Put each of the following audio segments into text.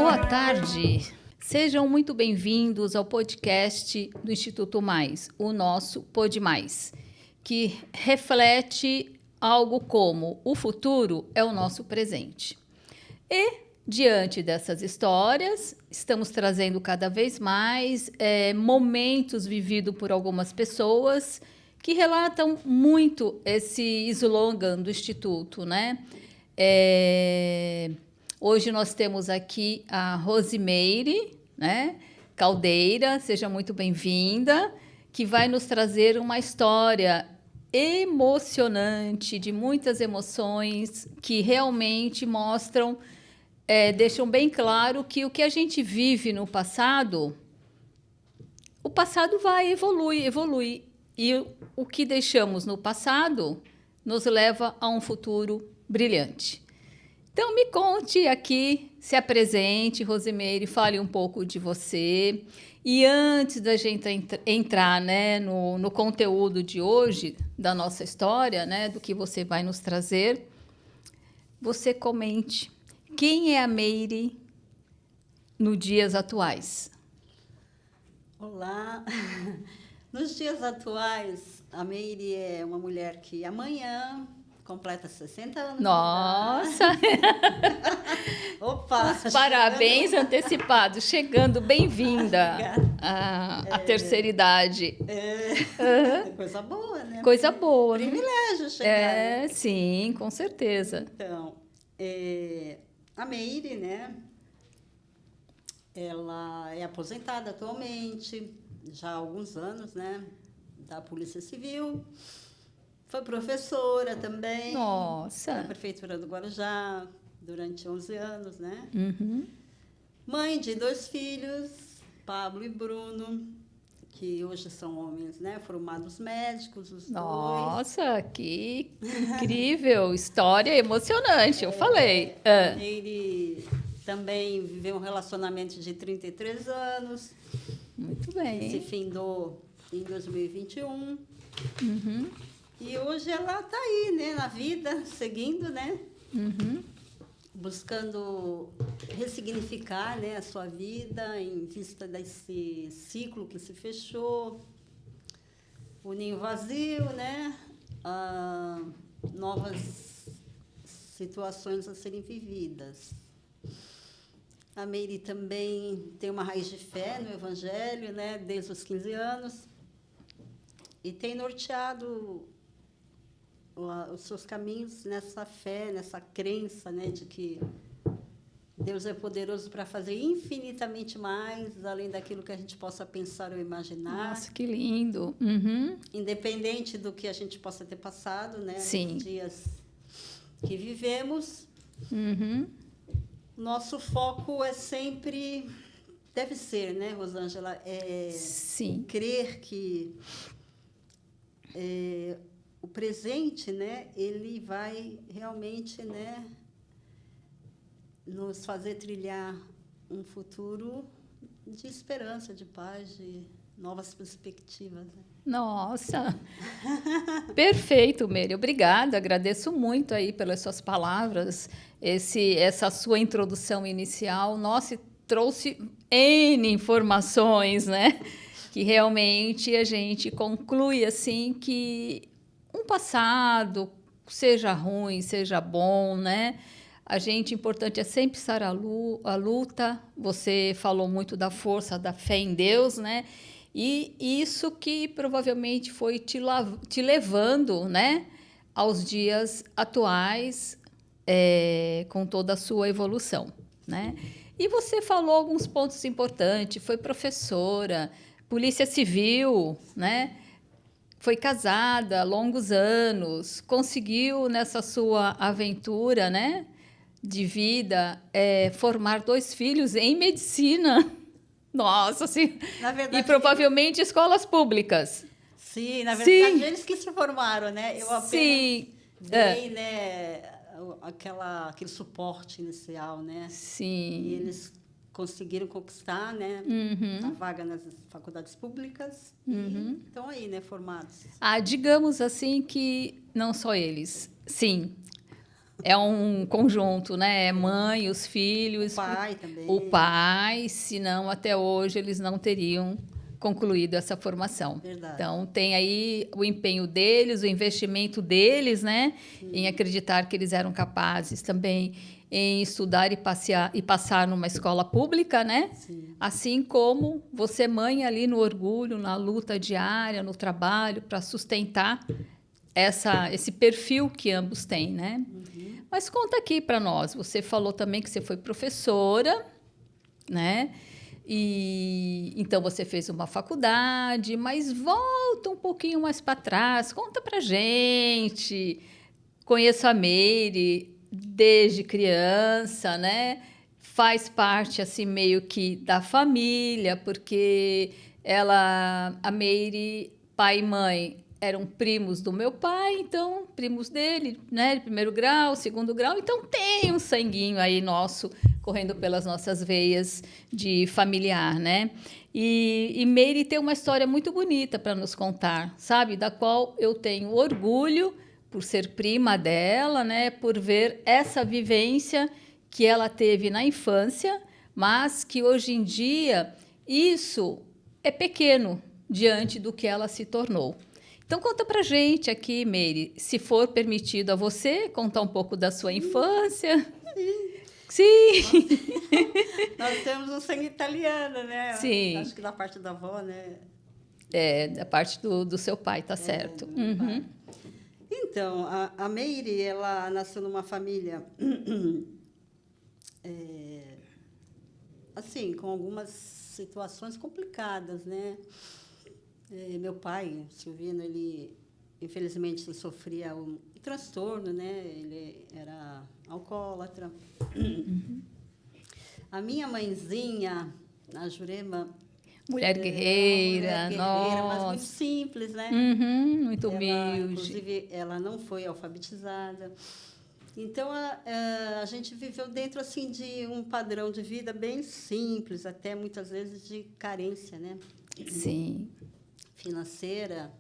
Boa tarde, sejam muito bem-vindos ao podcast do Instituto Mais, o nosso Pod Mais, que reflete algo como o futuro é o nosso presente. E, diante dessas histórias, estamos trazendo cada vez mais momentos vividos por algumas pessoas que relatam muito esse slogan do Instituto, né? Hoje nós temos aqui a Rosimeire, né, Caldeira, seja muito bem-vinda, que vai nos trazer uma história emocionante, de muitas emoções, que realmente mostram, deixam bem claro que o que a gente vive no passado, o passado vai evolui. E o que deixamos no passado nos leva a um futuro brilhante. Então, me conte aqui, se apresente, Rosimeire, fale um pouco de você. E antes da gente entrar, né, no conteúdo de hoje, da nossa história, né, do que você vai nos trazer, você comente quem é a Meire nos dias atuais. Olá! Nos dias atuais, a Meire é uma mulher que amanhã completa 60 anos. Nossa! Opa! Os parabéns antecipados, chegando, bem-vinda à terceira idade. Coisa boa, né? Coisa boa. Privilégio chegar. Sim, com certeza. Então, a Meire, né? Ela é aposentada atualmente, já há alguns anos, né? Da Polícia Civil. Foi professora também. Nossa! Na Prefeitura do Guarujá, durante 11 anos, né? Uhum. Mãe de 2 filhos, Pablo e Bruno, que hoje são homens, né? Formados médicos, os Nossa, que incrível! História emocionante, eu falei. Ele também viveu um relacionamento de 33 anos. Muito bem. Que se findou em 2021. Uhum. E hoje ela está aí, né, na vida, seguindo, né? Uhum. Buscando ressignificar, né, a sua vida em vista desse ciclo que se fechou, o ninho vazio, né? Novas situações a serem vividas. A Meire também tem uma raiz de fé no Evangelho, né, desde os 15 anos, e tem norteado os seus caminhos nessa fé, nessa crença, né, de que Deus é poderoso para fazer infinitamente mais, além daquilo que a gente possa pensar ou imaginar. Nossa, que lindo! Uhum. Independente do que a gente possa ter passado, né, Sim. nos dias que vivemos. Uhum. Nosso foco é sempre, deve ser, né, Rosângela, Sim. crer que o presente, né, ele vai realmente, né, nos fazer trilhar um futuro de esperança, de paz, de novas perspectivas. Né? Nossa! Perfeito, Meire. Obrigada. Agradeço muito aí pelas suas palavras, essa sua introdução inicial. Nossa, trouxe N informações, né? Que realmente a gente conclui assim que um passado, seja ruim, seja bom, né? A gente, importante é sempre estar à luta. Você falou muito da força da fé em Deus, né? E isso que provavelmente foi te levando, né, aos dias atuais, com toda a sua evolução, né? E você falou alguns pontos importantes. Foi professora, Polícia Civil, né? Foi casada há longos anos, conseguiu nessa sua aventura, né, de vida, formar 2 filhos em medicina. Nossa, sim. Na verdade, e provavelmente escolas públicas. Sim, na verdade, eles que se formaram, né? Eu apenas dei, né, aquele suporte inicial, né? Sim. E eles conseguiram conquistar, né, a vaga nas faculdades públicas e estão aí, né, formados. Digamos assim que não só eles. Sim. É um conjunto, né? É mãe, os filhos, O pai também. o pai, senão até hoje eles não teriam concluído essa formação. Verdade. Então, tem aí o empenho deles, o investimento deles, né? Sim. Em acreditar que eles eram capazes também em estudar e passar numa escola pública, né? Sim. Assim como você, mãe, ali no orgulho, na luta diária, no trabalho, para sustentar esse perfil que ambos têm, né? Uhum. Mas conta aqui para nós. Você falou também que você foi professora, né? E então você fez uma faculdade, mas volta um pouquinho mais para trás. Conta para gente. Conheço a Meire desde criança, né? Faz parte assim meio que da família, porque a Meire, pai e mãe eram primos do meu pai, então primos dele, né? De primeiro grau, segundo grau, então tem um sanguinho aí nosso correndo pelas nossas veias de familiar, né? E Meire tem uma história muito bonita para nos contar, sabe? Da qual eu tenho orgulho por ser prima dela, né? Por ver essa vivência que ela teve na infância, mas que hoje em dia isso é pequeno diante do que ela se tornou. Então conta pra gente aqui, Meire, se for permitido a você contar um pouco da sua infância. Sim. Nós temos um sangue italiano, né? Sim. Acho que da parte da avó, né? É, da parte do seu pai, tá certo. Do meu pai. Então, a Meire, ela nasceu numa família, assim, com algumas situações complicadas, né? Meu pai, Silvino, ele, infelizmente, sofria um transtorno, né? Ele era alcoólatra. A minha mãezinha, a Jurema... Mulher guerreira, mas muito simples, né? Muito humilde. Inclusive, ela não foi alfabetizada. Então, a gente viveu dentro assim de um padrão de vida bem simples, até muitas vezes de carência, né? Sim. Financeira.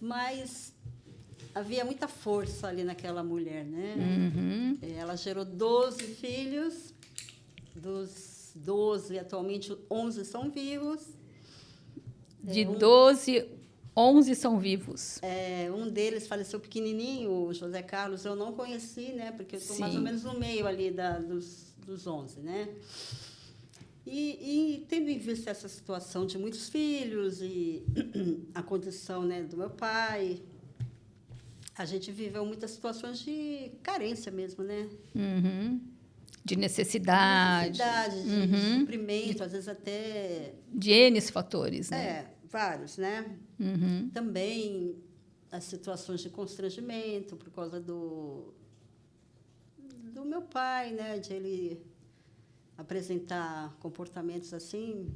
Mas havia muita força ali naquela mulher, né? Ela gerou 12 filhos, dos 12, atualmente 11 são vivos. De 12, 11 são vivos. Um deles faleceu pequenininho, o José Carlos, eu não conheci, né? Porque eu estou mais ou menos no meio ali dos 11, né? E tendo em vista essa situação de muitos filhos e a condição, né, do meu pai, a gente viveu muitas situações de carência mesmo, né? De necessidade. De suprimento, às vezes até... De N fatores, né? Vários, né? Também as situações de constrangimento por causa do meu pai, né? De ele apresentar comportamentos assim,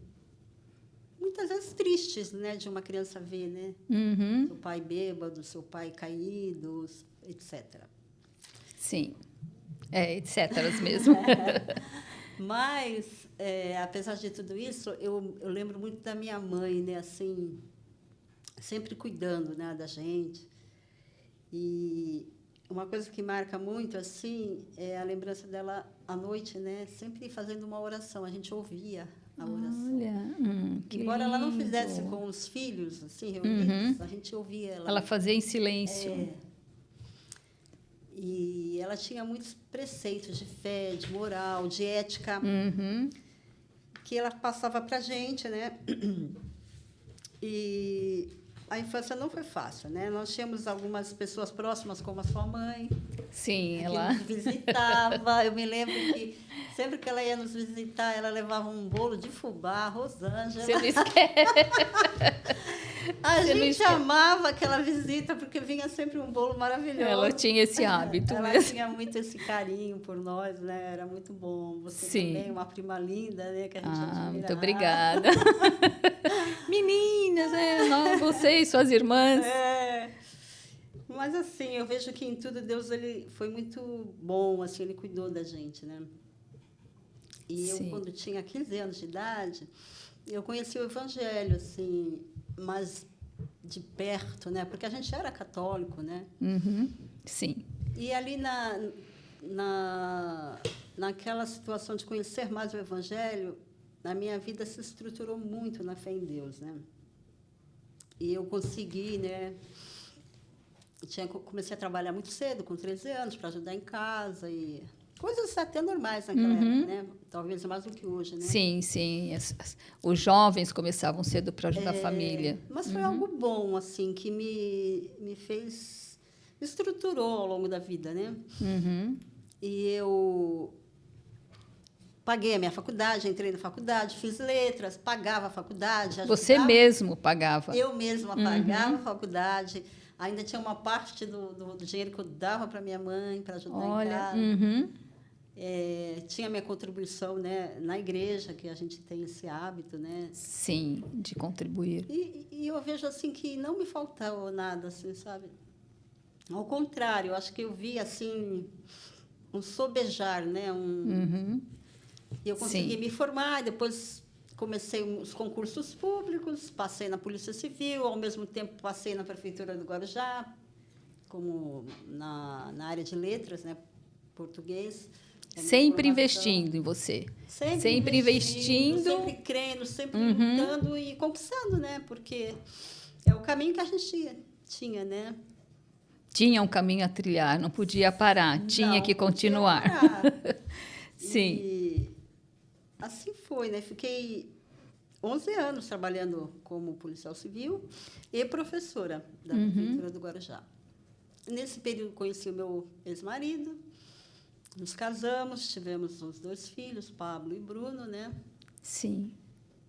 muitas vezes tristes, né? De uma criança ver, né? Seu pai bêbado, seu pai caído, etc. Sim. Etc. mesmo. Mas, apesar de tudo isso, eu lembro muito da minha mãe, né? Assim, sempre cuidando, né, da gente. E uma coisa que marca muito, assim, é a lembrança dela à noite, né? Sempre fazendo uma oração. A gente ouvia a oração. Olha, que Embora ela não lindo. fizesse com os filhos, assim, reunidos, a gente ouvia ela. Ela fazia em silêncio. E ela tinha muitos preceitos de fé, de moral, de ética, que ela passava para a gente, né? E a infância não foi fácil, né? Nós tínhamos algumas pessoas próximas, como a sua mãe, Sim, que ela... nos visitava. Eu me lembro que sempre que ela ia nos visitar, ela levava um bolo de fubá, Rosângela. Você não esquece. A gente amava aquela visita, porque vinha sempre um bolo maravilhoso. Ela tinha esse hábito Ela mesmo. tinha muito esse carinho por nós, né? Era muito bom. Você Sim. também, uma prima linda, né? Que a gente admira. Muito obrigada. Meninas, vocês, suas irmãs. Mas, assim, eu vejo que em tudo Deus ele foi muito bom, assim, ele cuidou da gente, né? E eu, quando tinha 15 anos de idade, eu conheci o Evangelho, assim, mas de perto, né? Porque a gente era católico, né? Sim. E ali naquela situação de conhecer mais o Evangelho, a minha vida se estruturou muito na fé em Deus, né? E eu consegui, né? Comecei a trabalhar muito cedo, com 13 anos, para ajudar em casa e coisas até normais naquela época, né? Talvez mais do que hoje, né? Sim, sim. Os jovens começavam cedo para ajudar a família. Mas foi algo bom, assim, que me fez... Me estruturou ao longo da vida, né? E eu paguei a minha faculdade, entrei na faculdade, fiz letras, pagava a faculdade. Você mesmo pagava? Eu mesma pagava a faculdade. Ainda tinha uma parte do dinheiro que eu dava para minha mãe, para ajudar em casa. Tinha minha contribuição, né, na igreja, que a gente tem esse hábito, né? Sim, de contribuir. E eu vejo assim que não me faltou nada, assim, sabe? Ao contrário, eu acho que eu vi assim um sobejar, né? E eu consegui me formar, e depois comecei os concursos públicos, passei na Polícia Civil, ao mesmo tempo passei na Prefeitura do Guarujá, como na área de letras, né? Português. Sempre investindo em você. Sempre investindo. Sempre crendo, sempre lutando e conquistando, né? Porque é o caminho que a gente tinha, né? Tinha um caminho a trilhar, não podia parar, tinha que continuar. Sim. E assim foi, né? Fiquei 11 anos trabalhando como policial civil e professora da Prefeitura do Guarujá. Nesse período conheci o meu ex-marido, nos casamos, tivemos os 2 filhos, Pablo e Bruno, né? Sim.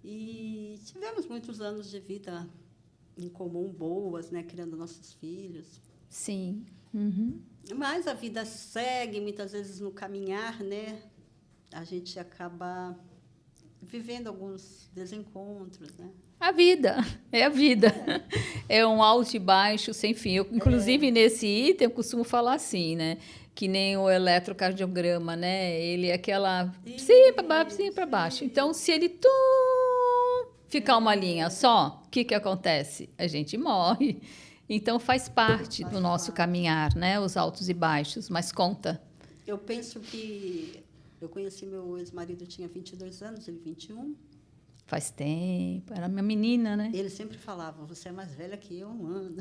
E tivemos muitos anos de vida em comum, boas, né? Criando nossos filhos. Sim. Mas a vida segue, muitas vezes no caminhar, né? A gente acaba vivendo alguns desencontros, né? A vida, é a vida. É um alto e baixo sem fim. Eu, inclusive, nesse item, eu costumo falar assim, né? Que nem o eletrocardiograma, né? Ele é aquela... Sim, para baixo, sim, para baixo. Então, se ele ficar uma linha só, o que acontece? A gente morre. Então, faz parte do nosso caminhar, né? Os altos e baixos, mas conta. Eu penso que... Eu conheci meu ex-marido, tinha 22 anos, ele 21. Faz tempo, era minha menina, né? Ele sempre falava, você é mais velha que eu, mano.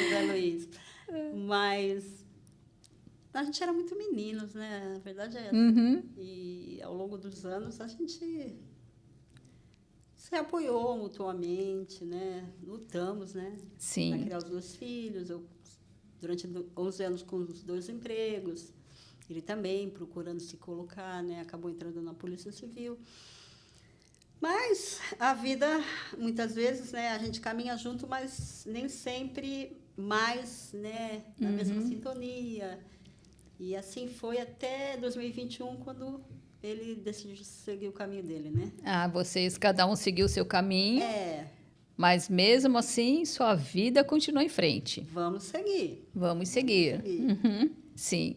Zé Luiz. Mas a gente era muito meninos, né? A verdade é essa. E ao longo dos anos a gente se apoiou mutuamente, né? Lutamos, né? Sim. Para criar os 2 filhos. Eu, durante 11 anos com os 2 empregos. Ele também procurando se colocar, né? Acabou entrando na Polícia Civil. Mas a vida, muitas vezes, né? A gente caminha junto, mas nem sempre mais, né? Na mesma sintonia. E assim foi até 2021, quando ele decidiu seguir o caminho dele, né? Vocês, cada um seguiu o seu caminho. Mas mesmo assim, sua vida continua em frente. Vamos seguir. Vamos seguir. Sim.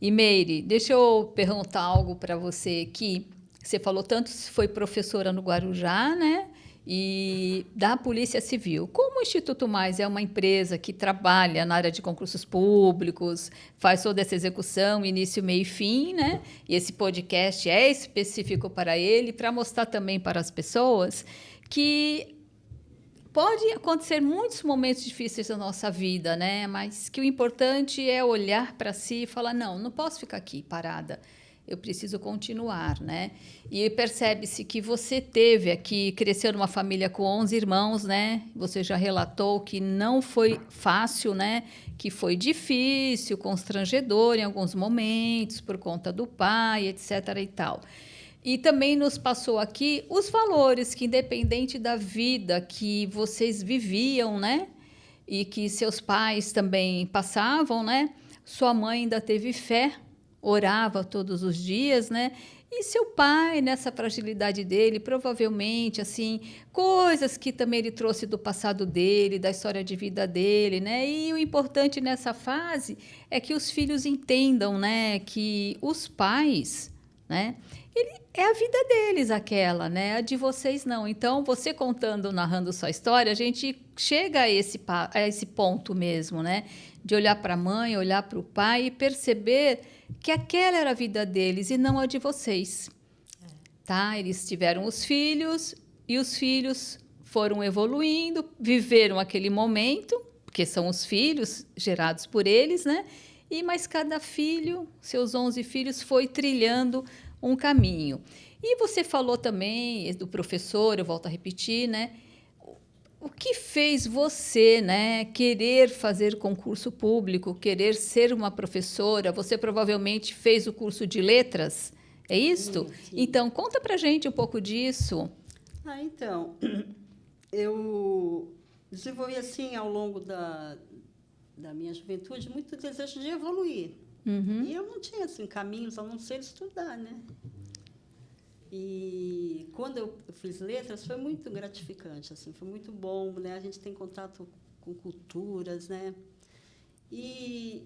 E Meire, deixa eu perguntar algo para você aqui. Você falou tanto, foi professora no Guarujá, né? E da Polícia Civil. Como o Instituto Mais é uma empresa que trabalha na área de concursos públicos, faz toda essa execução, início, meio e fim, né? E esse podcast é específico para ele, para mostrar também para as pessoas que pode acontecer muitos momentos difíceis na nossa vida, né? Mas que o importante é olhar para si e falar, não posso ficar aqui parada. Eu preciso continuar, né? E percebe-se que você teve aqui, cresceu numa família com 11 irmãos, né? Você já relatou que não foi fácil, né? Que foi difícil, constrangedor em alguns momentos, por conta do pai, etc. e tal. E também nos passou aqui os valores que, independente da vida que vocês viviam, né? E que seus pais também passavam, né? Sua mãe ainda teve fé, orava todos os dias, né? E seu pai, nessa fragilidade dele, provavelmente, assim, coisas que também ele trouxe do passado dele, da história de vida dele, né? E o importante nessa fase é que os filhos entendam, né? Que os pais, né? é a vida deles aquela, né? A de vocês não. Então, você contando, narrando sua história, a gente chega a esse ponto mesmo, né? De olhar para a mãe, olhar para o pai e perceber que aquela era a vida deles e não a de vocês. Tá? Eles tiveram os filhos e os filhos foram evoluindo, viveram aquele momento, porque são os filhos gerados por eles, né? Mas cada filho, seus 11 filhos, foi trilhando um caminho. E você falou também do professor, eu volto a repetir, né? O que fez você, né, querer fazer concurso público, querer ser uma professora? Você provavelmente fez o curso de letras, é isto? Sim. Então, conta pra gente um pouco disso. Então, eu desenvolvi, assim, ao longo da minha juventude, muito desejo de evoluir. Uhum. E eu não tinha, assim, caminhos a não ser estudar, né? E quando eu fiz letras, foi muito gratificante, assim, foi muito bom, né? A gente tem contato com culturas, né? E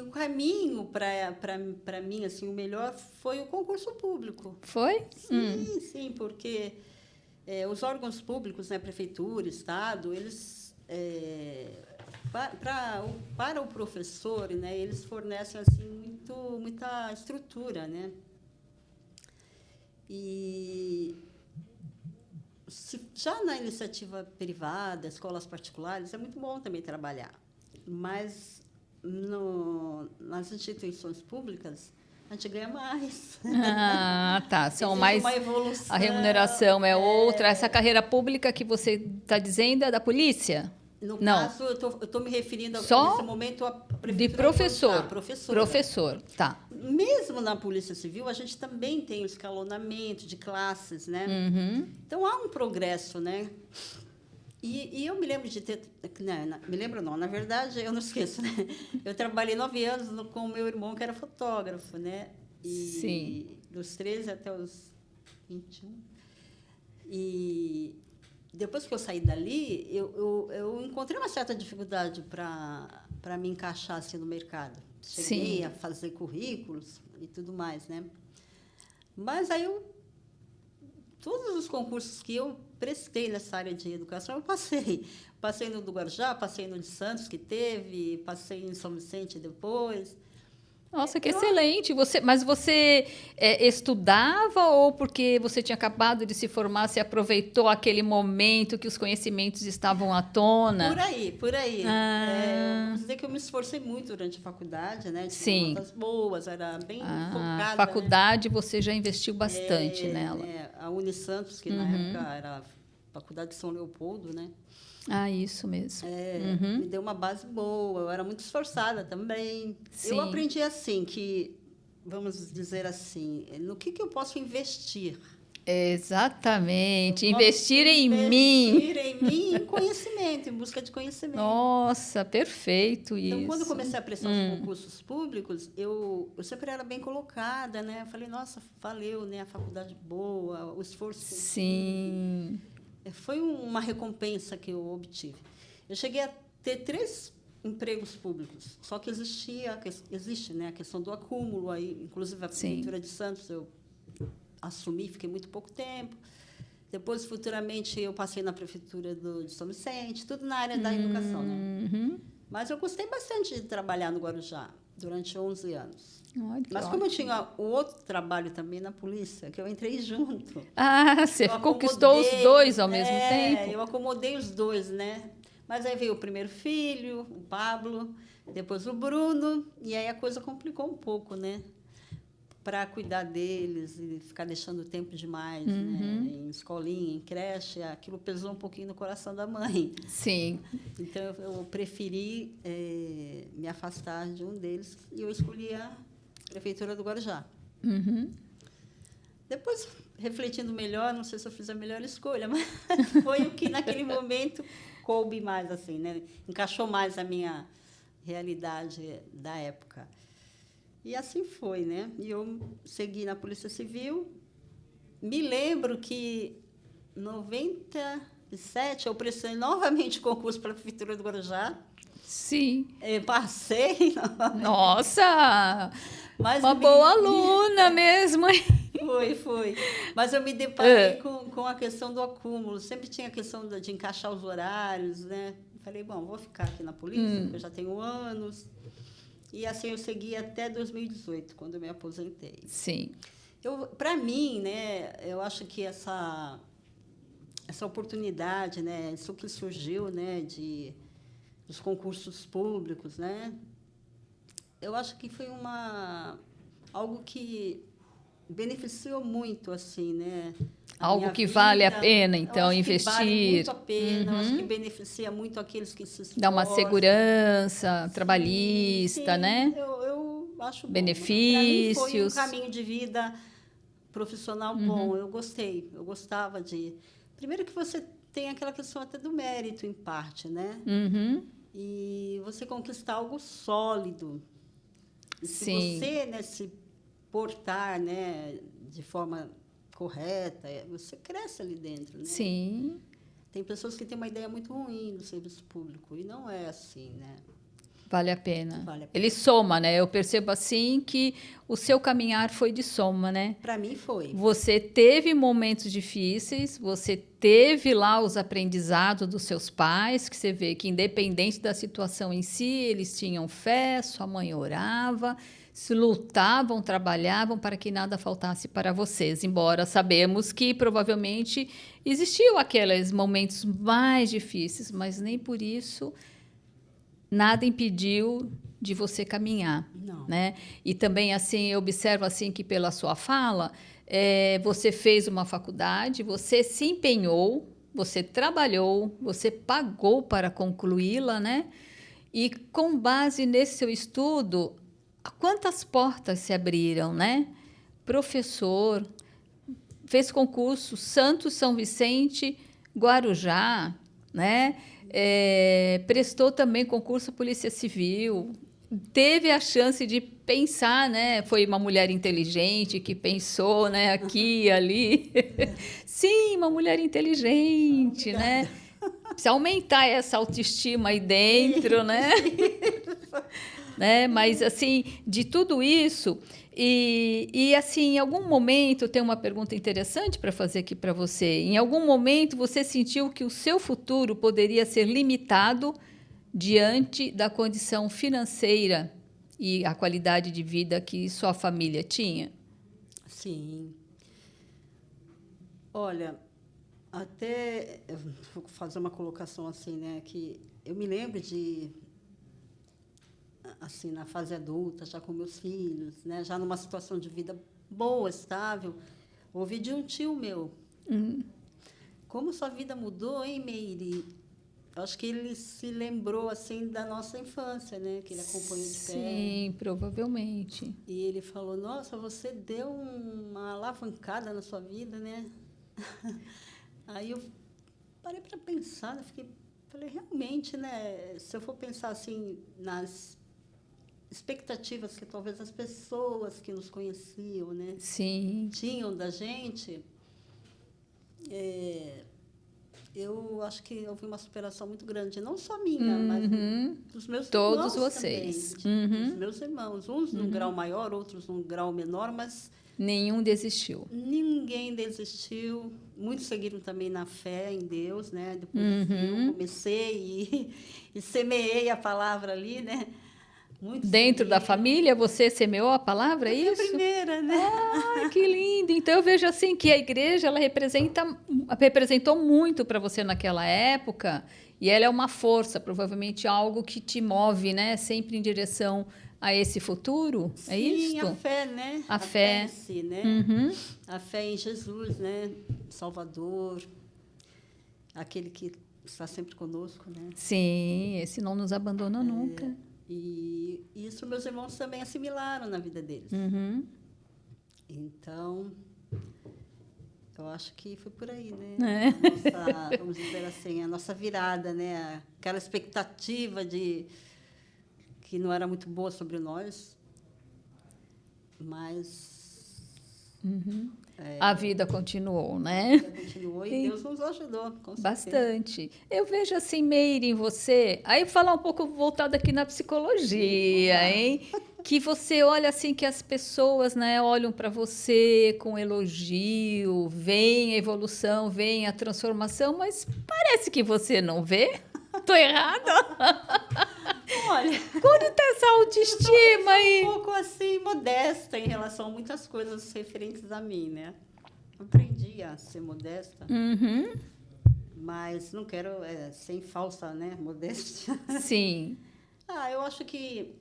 o caminho para mim, assim, o melhor foi o concurso público. Foi? Sim, sim, porque os órgãos públicos, né, prefeitura, estado, eles para o professor, né, eles fornecem assim muita estrutura, né? E já na iniciativa privada, escolas particulares, é muito bom também trabalhar, mas nas instituições públicas a gente ganha mais. Ah, tá. São mais uma evolução. A remuneração é outra. Essa carreira pública que você está dizendo é da polícia? No Não. caso, eu estou me referindo Só nesse momento à prefeitura de professor. Professora. Professor, tá. Mesmo na Polícia Civil, a gente também tem o escalonamento de classes, né? Uhum. Então, há um progresso, né? E eu me lembro de ter... me lembro não, na verdade, eu não esqueço, né? Eu trabalhei 9 anos com o meu irmão, que era fotógrafo, né? Sim. Dos 13 até os 21. E depois que eu saí dali, eu encontrei uma certa dificuldade para me encaixar assim, no mercado. Cheguei a fazer currículos e tudo mais, né? Mas aí todos os concursos que eu prestei nessa área de educação, eu passei. Passei no do Guarujá, passei no de Santos, que teve, passei em São Vicente depois. Nossa, que excelente! Mas você estudava ou porque você tinha acabado de se formar, você aproveitou aquele momento que os conhecimentos estavam à tona? Por aí. Vamos dizer que eu me esforcei muito durante a faculdade, né? Tinha notas boas, era bem focada. A faculdade, né? Você já investiu bastante nela. A Unisantos, que na época era a Faculdade de São Leopoldo, né? Ah, isso mesmo. Me deu uma base boa, eu era muito esforçada também. Sim. Eu aprendi assim, que, vamos dizer assim, no que eu posso investir? Exatamente, investir em mim. Investir em mim em conhecimento, em busca de conhecimento. Nossa, perfeito isso. Então, quando eu comecei a prestar os concursos públicos, eu sempre era bem colocada, né? Eu falei, nossa, valeu, né? A faculdade boa, o esforço. Sim. Foi uma recompensa que eu obtive. Eu cheguei a ter 3 empregos públicos, só que existe, né, a questão do acúmulo, aí, inclusive a Prefeitura de Santos eu assumi, fiquei muito pouco tempo. Depois, futuramente, eu passei na Prefeitura de São Vicente, tudo na área da educação. Né? Mas eu gostei bastante de trabalhar no Guarujá durante 11 anos. Mas como eu tinha o outro trabalho também na polícia, que eu entrei junto. Ah, você conquistou os dois ao mesmo tempo? Eu acomodei os dois, né? Mas aí veio o primeiro filho, o Pablo, depois o Bruno, e aí a coisa complicou um pouco, né? Para cuidar deles e ficar deixando tempo demais, né? Em escolinha, em creche, aquilo pesou um pouquinho no coração da mãe. Sim. Então, eu preferi me afastar de um deles e eu escolhi a Prefeitura do Guarujá. Depois, refletindo melhor, não sei se eu fiz a melhor escolha, mas foi o que, naquele momento, coube mais, assim, né? Encaixou mais a minha realidade da época. E assim foi, né? E eu segui na Polícia Civil. Me lembro que, em 97, eu prestei novamente concurso para a Prefeitura do Guarujá. Sim. Passei. Nossa! Mas uma boa aluna mesmo, hein? Foi. Mas eu me deparei com a questão do acúmulo. Sempre tinha a questão de encaixar os horários, né? Falei, bom, vou ficar aqui na polícia, porque eu já tenho anos. E assim eu segui até 2018, quando eu me aposentei. Sim. Para mim, né, eu acho que essa oportunidade, né, isso que surgiu, né, dos concursos públicos, né, eu acho que foi algo que beneficiou muito, assim, né? Algo que vale a pena, então, investir. Vale muito a pena, eu acho que beneficia muito aqueles que se esforçam. Dá uma segurança trabalhista, sim, né? Eu acho bom. Benefícios. Para mim foi um caminho de vida profissional bom, eu gostei, eu gostava de... Primeiro que você tem aquela questão até do mérito, em parte, né? E você conquistar algo sólido. E se você, né, se portar, né, de forma correta, você cresce ali dentro, né? Sim. Tem pessoas que têm uma ideia muito ruim do serviço público, e não é assim, né? Vale a pena. Vale a pena. Ele soma, né? Eu percebo assim que o seu caminhar foi de soma, né? Para mim foi. Você teve momentos difíceis, você teve lá os aprendizados dos seus pais, que você vê que independente da situação em si, eles tinham fé, sua mãe orava, se lutavam, trabalhavam para que nada faltasse para vocês. Embora sabemos que provavelmente existiam aqueles momentos mais difíceis, mas nem por isso nada impediu de você caminhar, Não. né? E também assim eu observo assim que pela sua fala, você fez uma faculdade, você se empenhou, você trabalhou, você pagou para concluí-la, né? E com base nesse seu estudo, quantas portas se abriram, né? Professor, fez concurso Santos, São Vicente, Guarujá, né? Prestou também concurso Polícia Civil, teve a chance de pensar, né? Foi uma mulher inteligente que pensou, né? Aqui e ali. Sim, uma mulher inteligente, né? Precisa aumentar essa autoestima aí dentro, né? Né? Mas, assim, de tudo isso... E, assim, em algum momento, tem uma pergunta interessante para fazer aqui para você. Em algum momento, você sentiu que o seu futuro poderia ser limitado diante da condição financeira e a qualidade de vida que sua família tinha? Sim. Olha, até eu vou fazer uma colocação assim, né, que eu me lembro de, assim, na fase adulta, já com meus filhos, né, já numa situação de vida boa, estável, ouvi de um tio meu. Como sua vida mudou, hein, Meire? Eu acho que ele se lembrou, assim, da nossa infância, né, que ele acompanhou de perto. Sim, provavelmente. E ele falou, nossa, você deu uma alavancada na sua vida, né? Aí eu parei para pensar, né? Falei, realmente, né? Se eu for pensar assim nas expectativas que talvez as pessoas que nos conheciam, né, Sim. tinham da gente, eu acho que houve uma superação muito grande, não só minha, mas dos meus Todos irmãos vocês. também, dos meus irmãos, uns num grau maior, outros num grau menor, mas Nenhum desistiu. ninguém desistiu. Muitos seguiram também na fé em Deus, né? Depois eu comecei e semeei a palavra ali, né? Muitos Dentro da seguiram. família, você semeou a palavra, é Eu fui a isso? primeira, né? Ai, que lindo! Então, eu vejo assim que a igreja ela representou muito para você naquela época e ela é uma força, provavelmente algo que te move, né? Sempre em direção a esse futuro, é isso? Sim, a fé, né? A fé. Em si, né? A fé em Jesus, né? Salvador, aquele que está sempre conosco, né? Sim, esse não nos abandona nunca. E isso meus irmãos também assimilaram na vida deles. Então, eu acho que foi por aí, né? Vamos dizer assim, a nossa virada, né? Aquela expectativa que não era muito boa sobre nós, mas A vida continuou, né? continuou e Deus nos ajudou, com certeza. Bastante. Eu vejo assim, Meire, em você. Aí falar um pouco voltado aqui na psicologia, hein? que você olha assim que as pessoas, né, olham para você com elogio, veem a evolução, veem a transformação, mas parece que você não vê. Tô errada? Olha, Onde tá essa autoestima aí? um pouco assim, modesta em relação a muitas coisas referentes a mim, né? Aprendi a ser modesta, Uhum, mas não quero sem falsa, né, modéstia. sim, Eu acho que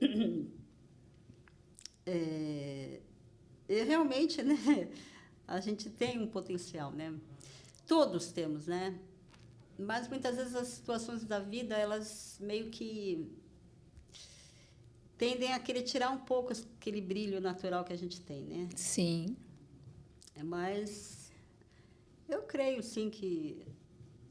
realmente, né, a gente tem um potencial, né? Todos temos, né? Mas muitas vezes as situações da vida, elas meio que tendem a querer tirar um pouco aquele brilho natural que a gente tem, né? sim. Mas eu creio, sim, que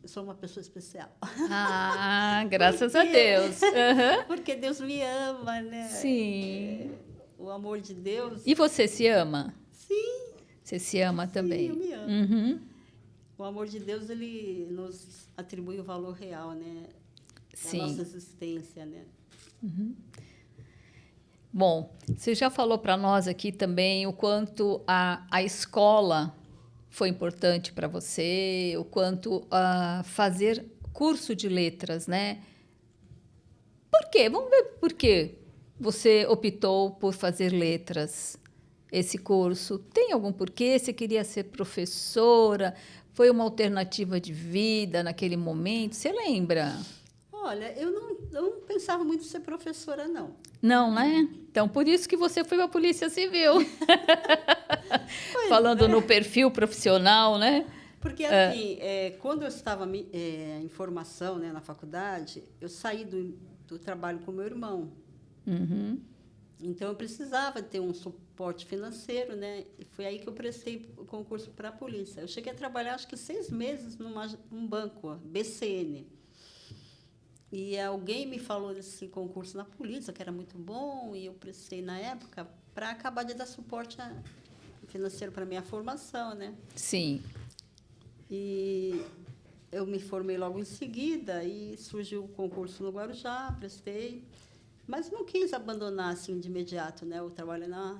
eu sou uma pessoa especial. Ah, graças a Deus. Aham. Porque Deus me ama, né? Sim. O amor de Deus. E você se ama? Sim, Você se ama sim, também? eu me amo. Uhum. O amor de Deus, ele nos atribui o valor real, né? Da Sim. nossa existência, né? Bom, você já falou para nós aqui também o quanto a escola foi importante para você, o quanto fazer curso de letras, né? Por quê? Vamos ver por que você optou por fazer letras, esse curso. Tem algum porquê? Você queria ser professora? Foi uma alternativa de vida naquele momento? Você lembra? Olha, eu não pensava muito em ser professora, não. Não, né? Então, por isso que você foi para a Polícia Civil. Pois Falando é. no perfil profissional, né? Porque, assim, quando eu estava em formação, né, na faculdade, eu saí do trabalho com meu irmão. Uhum. Então, eu precisava ter um suporte financeiro, né? E foi aí que eu prestei o concurso para a polícia. Eu cheguei a trabalhar, acho que 6 meses num banco, BCN. E alguém me falou desse concurso na polícia, que era muito bom, e eu prestei na época para acabar de dar suporte financeiro para a minha formação, né? Sim. E eu me formei logo em seguida e surgiu o concurso no Guarujá, prestei, mas não quis abandonar assim de imediato, né? Eu trabalho na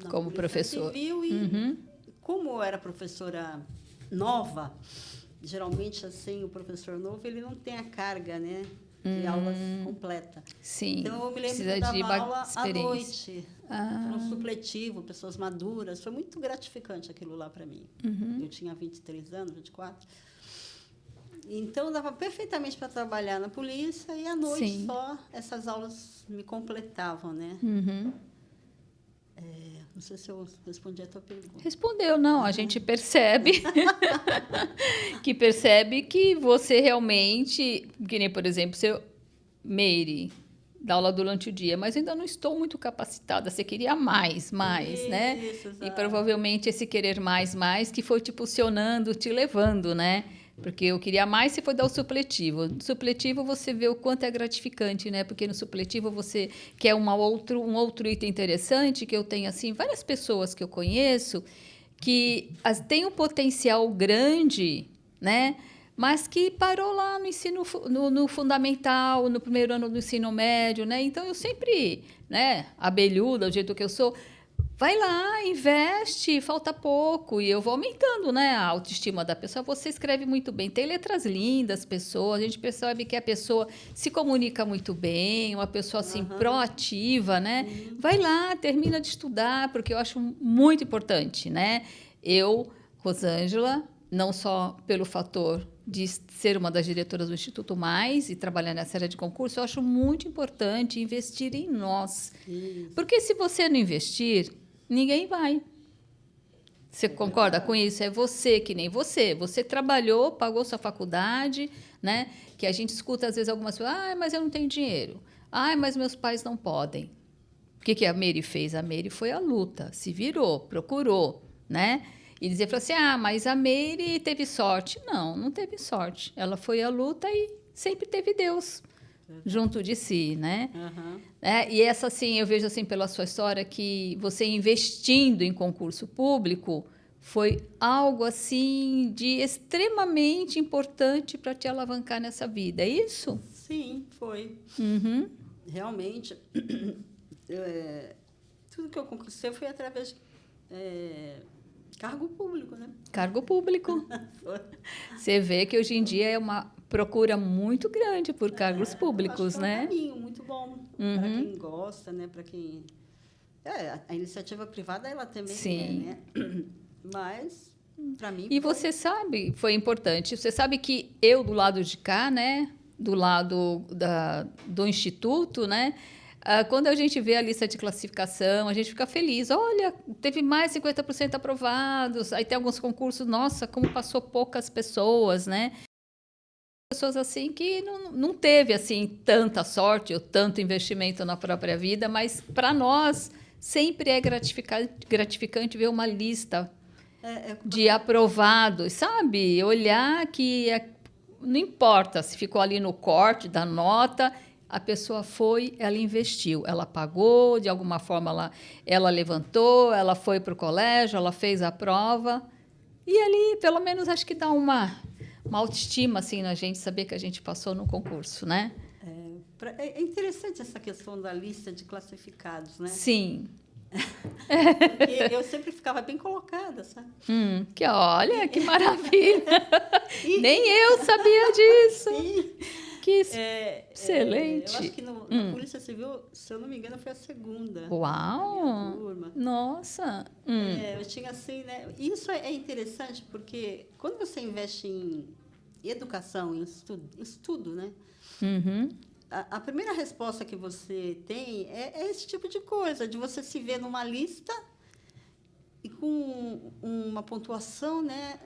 Como Polícia professor. Civil e Uhum. como eu era professora nova, geralmente assim o professor novo ele não tem a carga, né? De aulas completa. Sim. Então eu me lembro que Precisa eu dava de aula à experiência. noite, Ah. um supletivo, pessoas maduras. Foi muito gratificante aquilo lá para mim. Uhum. Eu tinha 23 anos, 24. Então, dava perfeitamente para trabalhar na polícia e à noite Sim. só essas aulas me completavam, né? Uhum. Não sei se eu respondi a tua pergunta. Respondeu, não. A gente percebe que você realmente, que nem, por exemplo, seu Meire, dá aula durante o dia, mas ainda não estou muito capacitada. Você queria mais, né? Isso, E exato. provavelmente esse querer mais, que foi te impulsionando, te levando, né? Porque eu queria mais se foi dar o supletivo. No supletivo você vê o quanto é gratificante, né? Porque no supletivo você quer um outro item interessante, que eu tenho, assim, várias pessoas que eu conheço que têm um potencial grande, né? Mas que parou lá no ensino no fundamental, no primeiro ano do ensino médio, né? Então eu sempre, né, abelhuda, do jeito que eu sou, vai lá, investe, falta pouco e eu vou aumentando, né, a autoestima da pessoa. Você escreve muito bem, tem letras lindas, pessoas, a gente percebe que a pessoa se comunica muito bem, uma pessoa assim proativa, né? Vai lá, termina de estudar, porque eu acho muito importante, né? Eu, Rosângela, não só pelo fator de ser uma das diretoras do Instituto Mais e trabalhar nessa área de concurso, eu acho muito importante investir em nós. Isso. Porque se você não investir, ninguém vai. Você concorda com isso? É você, que nem você. Você trabalhou, pagou sua faculdade, né? Que a gente escuta às vezes algumas pessoas, mas eu não tenho dinheiro. Mas meus pais não podem. O que a Mary fez? A Mary foi à luta, se virou, procurou, né? E dizer assim, mas a Mary teve sorte. Não, não teve sorte. Ela foi à luta e sempre teve Deus junto de si, né? Uhum. E essa, assim, eu vejo assim pela sua história que você investindo em concurso público foi algo assim de extremamente importante para te alavancar nessa vida, é isso? Sim, foi. Uhum. Realmente, tudo que eu conquistei foi através de cargo público, né? Cargo público. Você vê que hoje em dia é uma procura muito grande por cargos públicos, acho que né? É um caminho muito bom para quem gosta, né? Para quem... a iniciativa privada, ela também Sim. né? Mas, para mim... E você sabe, foi importante, você sabe que eu, do lado de cá, né? Do lado do Instituto, né? Quando a gente vê a lista de classificação, a gente fica feliz. Olha, teve mais 50% aprovados. Aí tem alguns concursos, nossa, como passou poucas pessoas, né? Pessoas assim que não teve assim tanta sorte ou tanto investimento na própria vida, mas para nós sempre é gratificante ver uma lista de aprovados, sabe? Olhar que não importa se ficou ali no corte da nota, a pessoa foi, ela investiu, ela pagou, de alguma forma ela levantou, ela foi para o colégio, ela fez a prova. E ali, pelo menos, acho que dá uma autoestima assim, na gente saber que a gente passou no concurso, né? É interessante essa questão da lista de classificados, né? Sim. Porque eu sempre ficava bem colocada, sabe? Que olha, que maravilha! Nem eu sabia disso. Sim. Que excelente. Eu acho que na Polícia Civil, se eu não me engano, foi a segunda. Uau! Turma. Nossa! Eu tinha assim, né? Isso é interessante porque quando você investe em educação, em estudo, né? A primeira resposta que você tem é esse tipo de coisa, de você se ver numa lista e com uma pontuação, né?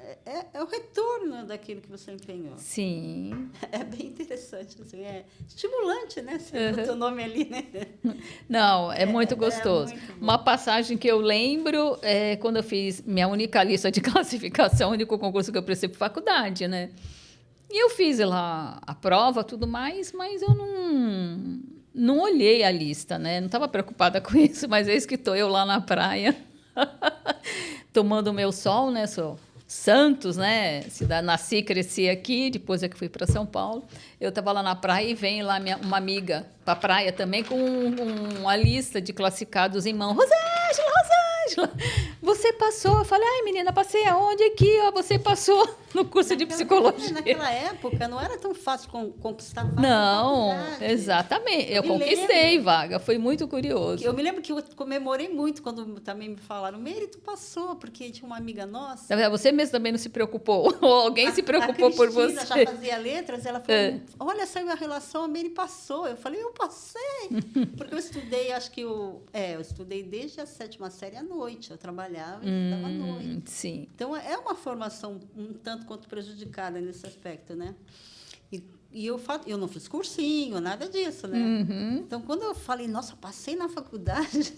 É o retorno daquilo que você empenhou. Sim. É bem interessante, assim, é estimulante, né? Você botar o nome ali, né? Não, é muito gostoso. Muito uma passagem que eu lembro é quando eu fiz minha única lista de classificação, o único concurso que eu prestei para faculdade, né? E eu fiz lá a prova, tudo mais, mas eu não olhei a lista, né? Não estava preocupada com isso, mas eis que estou eu lá na praia, tomando o meu sol, né? Sou Santos, né? Nasci e cresci aqui, depois é que fui para São Paulo. Eu estava lá na praia e vem lá uma amiga para a praia também com uma lista de classificados em mão. Rosângela, você passou. Eu falei, ai, menina, passei aonde? Aqui, ó, você passou no curso de psicologia. Naquela época, não era tão fácil conquistar vaga. Não, exatamente. Eu conquistei vaga, foi muito curioso. Eu me lembro que eu comemorei muito quando também me falaram, Meire, tu passou, porque tinha uma amiga nossa. Você mesmo também não se preocupou? Ou alguém se preocupou por você? A Cristina já fazia letras, ela falou, olha, saiu a relação, a Meire passou. Eu falei, eu passei. Porque eu estudei, acho que eu estudei desde a 7ª série à noite. Eu trabalhava e estudava à noite. Sim. Então, é uma formação um tanto quanto prejudicada nesse aspecto, né? E eu não fiz cursinho, nada disso, né? Então, quando eu falei, nossa, passei na faculdade,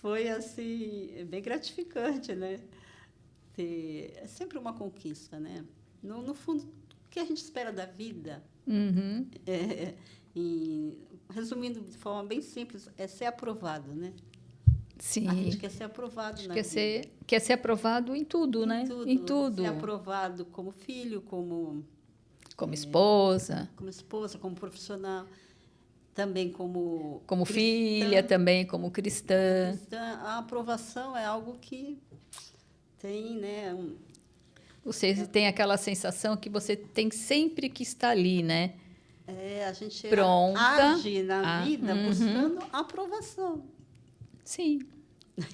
foi, assim, bem gratificante, né? É sempre uma conquista, né? No fundo, o que a gente espera da vida, resumindo de forma bem simples, é ser aprovado, né? Sim. A gente quer ser aprovado na vida. Quer ser aprovado em tudo, né? Em tudo. Ser aprovado como filho, como esposa. Como esposa, como profissional. Também como filha, também como cristã. A aprovação é algo que tem, né? Você tem aquela sensação que você tem sempre que estar ali, né? A gente pronta, age na vida buscando aprovação. Sim.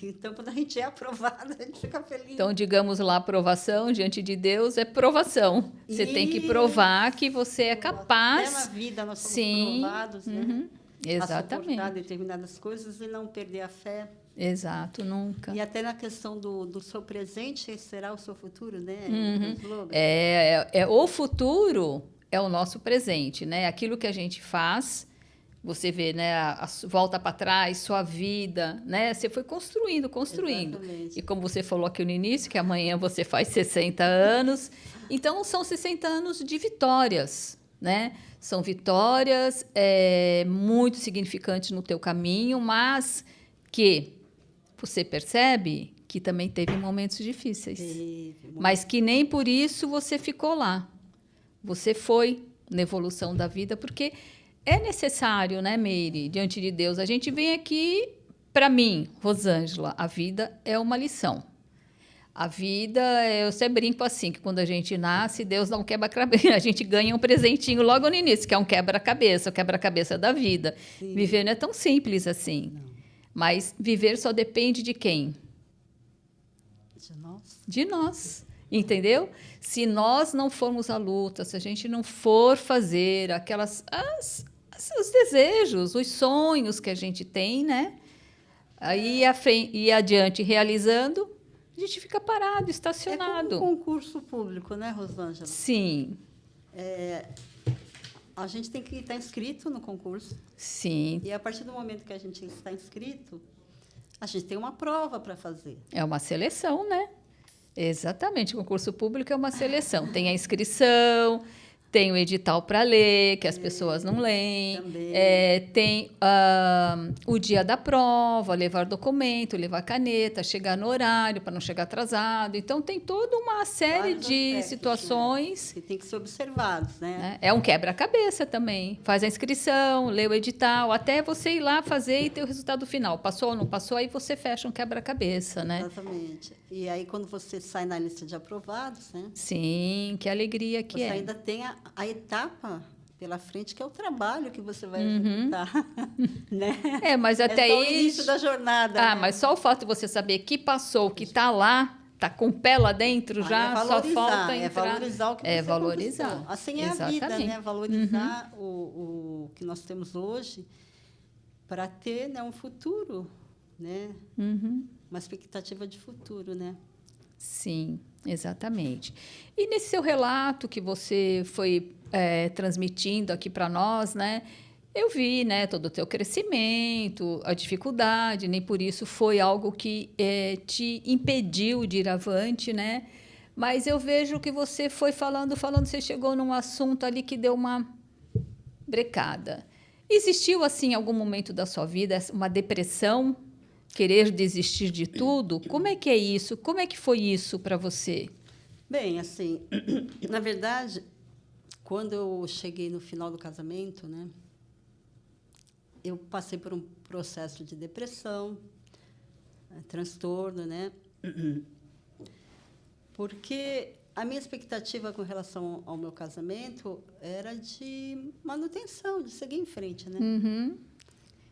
Então, quando a gente é aprovada, a gente fica feliz. Então, digamos lá, aprovação diante de Deus é provação. Você tem que provar que você é capaz. Até na vida nós somos provados, né? Exatamente. A suportar determinadas coisas e não perder a fé. Exato, nunca. E até na questão do seu presente será o seu futuro, né? O futuro é o nosso presente, né? Aquilo que a gente faz, você vê, né? Volta para trás, sua vida, né? Você foi construindo. Exatamente. E como você falou aqui no início, que amanhã você faz 60 anos. Então, são 60 anos de vitórias, né? São vitórias muito significantes no teu caminho, mas que você percebe que também teve momentos difíceis. Mas que nem por isso você ficou lá. Você foi na evolução da vida, porque é necessário, né, Meire, diante de Deus. A gente vem aqui, para mim, Rosângela, a vida é uma lição. A vida, eu sempre brinco assim, que quando a gente nasce, Deus dá um quebra-cabeça, a gente ganha um presentinho logo no início, que é um quebra-cabeça, o quebra-cabeça da vida. Sim. Viver não é tão simples assim. Não. Mas viver só depende de quem? De nós. De nós, entendeu? Se nós não formos à luta, se a gente não for fazer os desejos, os sonhos que a gente tem, né? Aí ir adiante realizando, a gente fica parado, estacionado. É como um concurso público, né, Rosângela? Sim, A gente tem que estar inscrito no concurso. sim. E a partir do momento que a gente está inscrito, a gente tem uma prova para fazer. É uma seleção, né? Exatamente, o concurso público é uma seleção. Tem a inscrição, tem o edital para ler, que as pessoas não leem. Também. Tem o dia da prova, levar documento, levar caneta, chegar no horário para não chegar atrasado. Então, tem toda uma série Vários de aspectos, situações. né, que tem que ser observados, né? Né? É um quebra-cabeça também. Faz a inscrição, lê o edital, até você ir lá fazer e ter o resultado final. Passou ou não passou, aí você fecha um quebra-cabeça, né? Exatamente. E aí, quando você sai na lista de aprovados, né? Sim, que alegria que Você é. ainda tem a etapa pela frente, que é o trabalho que você vai executar, né? Mas até só o isso... início da jornada. Ah, né? mas só o fato de você saber que passou, que está lá, está com o pé lá dentro já, só falta entrar. É valorizar o que você valorizar. conquistou. Assim é a vida, Exatamente. né? Valorizar o que nós temos hoje para ter, né, um futuro, né? Uma expectativa de futuro, né? Sim, exatamente. E nesse seu relato que você foi transmitindo aqui para nós, né? Eu vi, né, todo o teu crescimento, a dificuldade, nem por isso foi algo que te impediu de ir avante, né? Mas eu vejo que você foi falando, você chegou num assunto ali que deu uma brecada. Existiu, assim, em algum momento da sua vida, uma depressão, querer desistir de tudo? Como é que é isso? Como é que foi isso para você? Bem, assim, na verdade, quando eu cheguei no final do casamento, né, eu passei por um processo de depressão, transtorno, né? Porque a minha expectativa com relação ao meu casamento era de manutenção, de seguir em frente, né?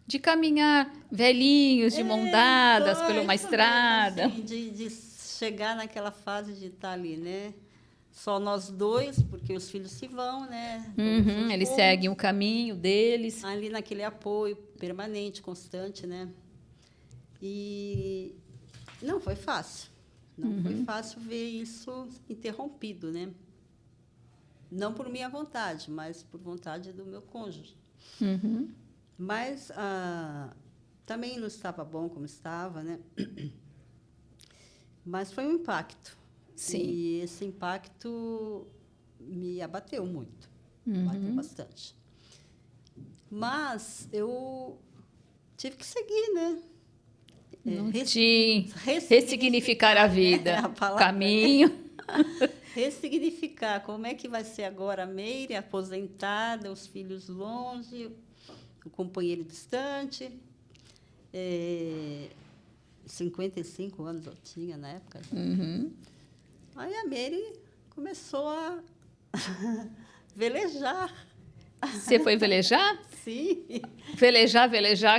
De caminhar velhinhos, de mão dadas, por uma estrada. Assim, de chegar naquela fase de estar ali, né? Só nós dois, porque os filhos se vão, né? Eles seguem o caminho deles. Ali naquele apoio permanente, constante, né? E não foi fácil. Não foi fácil ver isso interrompido, né? Não por minha vontade, mas por vontade do meu cônjuge. Mas também não estava bom como estava, né? Mas foi um impacto. Sim. E esse impacto me abateu muito. Bateu bastante. Mas eu tive que seguir, né? Ressignificar a vida. A palavra, caminho. Ressignificar. Como é que vai ser agora a Meire, aposentada, os filhos longe, o companheiro distante. 55 anos eu tinha na época. Aí a Meire começou a velejar. Você foi velejar? Sim. Velejar,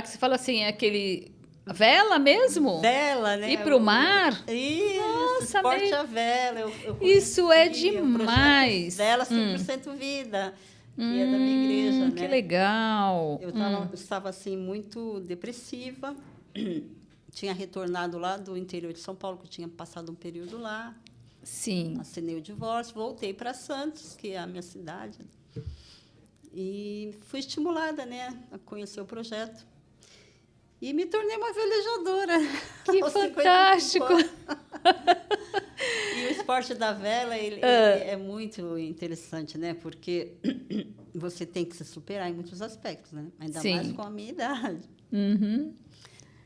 que você fala assim, é aquele... Vela mesmo? Vela, né? Ir para o mar? Isso, Nossa, esporte a vela. Isso é demais. Vela 100% Vida, que é da minha igreja, né? Que legal. Eu estava, assim, muito depressiva. Tinha retornado lá do interior de São Paulo, que eu tinha passado um período lá. Sim. Assinei o divórcio, voltei para Santos, que é a minha cidade. E fui estimulada, né, a conhecer o projeto. E me tornei uma velejadora. Que fantástico! E o esporte da vela ele é muito interessante, né? Porque você tem que se superar em muitos aspectos, né? Ainda mais com a minha idade.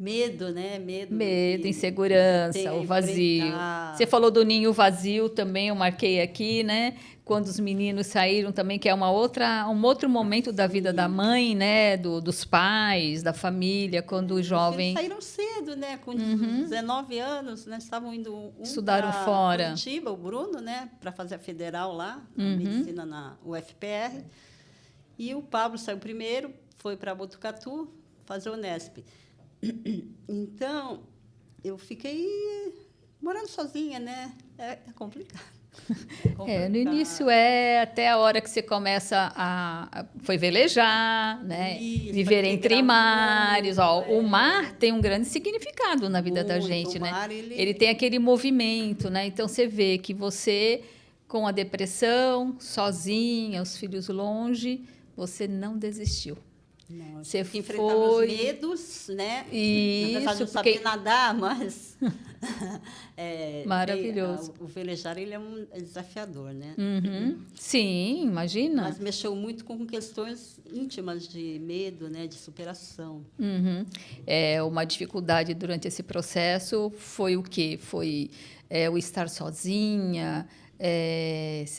Medo, né? Medo, Ter insegurança, o que vazio. enfrentar. Você falou do ninho vazio também, eu marquei aqui, né? Quando os meninos saíram também, que é um outro momento da vida da Sim. mãe, né? Dos pais, da família, quando o Meus filhos jovem saíram cedo, né? Com 19 anos, né? Estavam indo um estudaram para fora. Curitiba, o Bruno, né? Para fazer a federal lá, a Uhum. medicina na UFPR. E o Pablo saiu primeiro, foi para Botucatu fazer o Unesp. Então, eu fiquei morando sozinha, né? É complicado. No início até a hora que você começa foi velejar, né? Isso, Viver para entre integrar o mares. mundo, Ó, o mar tem um grande significado na vida da muito. gente, O né? mar, Ele tem aquele movimento, né? Então você vê que você, com a depressão, sozinha, os filhos longe, você não desistiu. Não, Você tive que enfrentar meus foi. medos, né? Apesar de Isso, não saber porque. nadar, mas Maravilhoso. o velejar ele é desafiador, né? Uhum. Sim, imagina. Mas mexeu muito com questões íntimas de medo, né? De superação. Uhum. Uma dificuldade durante esse processo foi o quê? Foi o estar sozinha,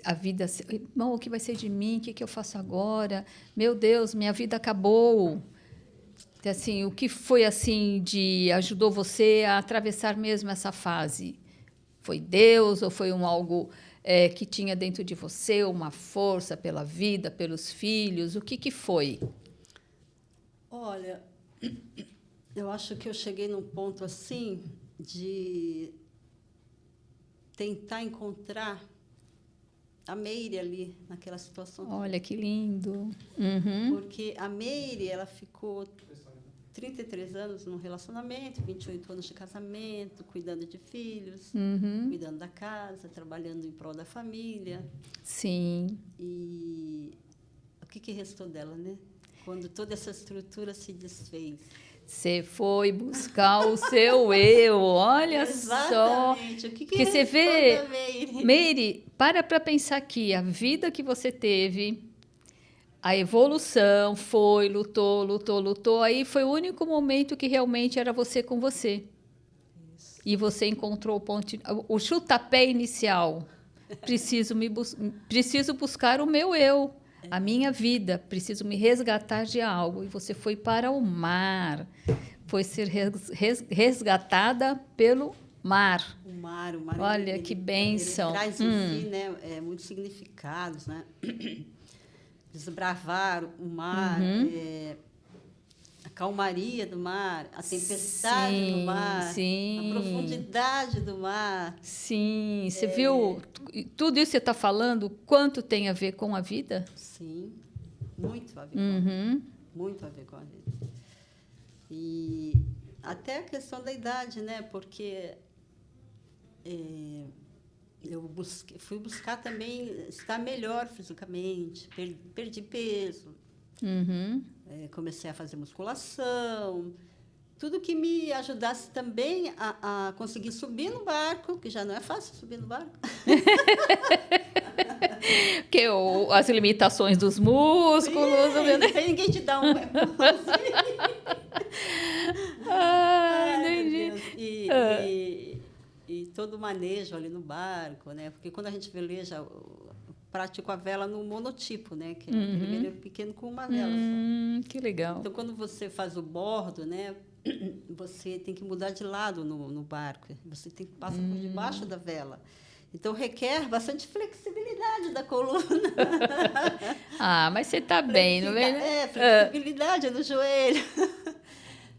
a vida... Bom, o que vai ser de mim? O que eu faço agora? Meu Deus, minha vida acabou. Assim, o que foi assim ajudou você a atravessar mesmo essa fase? Foi Deus ou foi algo que tinha dentro de você, uma força pela vida, pelos filhos? O que foi? Olha, eu acho que eu cheguei num ponto assim de tentar encontrar a Meire ali naquela situação. Olha que lindo. Uhum. Porque a Meire, ela ficou 33 anos num relacionamento, 28 anos de casamento, cuidando de filhos, cuidando da casa, trabalhando em prol da família. Sim. E o que restou dela, né? Quando toda essa estrutura se desfez. Você foi buscar o seu eu, olha Exatamente. só. O que Porque você restou vê, da Meire? Meire, para pensar aqui, a vida que você teve, a evolução, foi, lutou, aí foi o único momento que realmente era você com você. Isso. E você encontrou o chutapé inicial. Preciso buscar o meu eu, a minha vida, preciso me resgatar de algo. E você foi para o mar, foi ser resgatada pelo mar. O mar Olha que bênção. Ele traz em si, né, muitos significados, né? Desbravar o mar, a calmaria do mar, a tempestade do mar, a profundidade do mar. Sim, você viu tudo isso que você está falando, quanto tem a ver com a vida? Sim, muito a ver com a vida. Muito a ver com a vida. E até a questão da idade, né? Porque fui buscar também estar melhor fisicamente, perdi peso, comecei a fazer musculação, tudo que me ajudasse também a conseguir subir no barco, que já não é fácil subir no barco. Porque as limitações dos músculos... Sem ninguém te dar um empurrãozinho. Entendi. E todo o manejo ali no barco, né? Porque quando a gente veleja, pratico a vela no monotipo, né? Que é aquele veleiro pequeno com uma vela só. Que legal. Então, quando você faz o bordo, né? Você tem que mudar de lado no barco. Você tem que passar por debaixo da vela. Então, requer bastante flexibilidade da coluna. Mas você está bem, não é? Flexibilidade no joelho.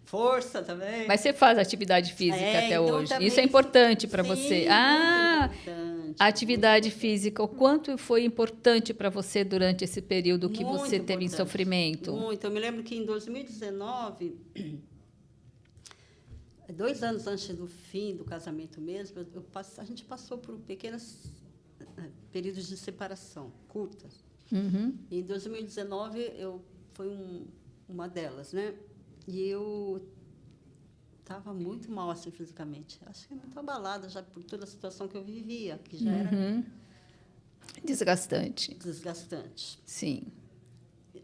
Força também. Mas você faz atividade física até então hoje. Também, isso é importante para você. Muito importante. A atividade física, o quanto foi importante para você durante esse período que muito você teve em sofrimento? Muito. Eu me lembro que em 2019, 2 anos antes do fim do casamento mesmo, a gente passou por pequenos períodos de separação, curtas. E em 2019, foi uma delas, né? E eu estava muito mal assim fisicamente. Acho que muito abalada já por toda a situação que eu vivia, que já era desgastante. Sim.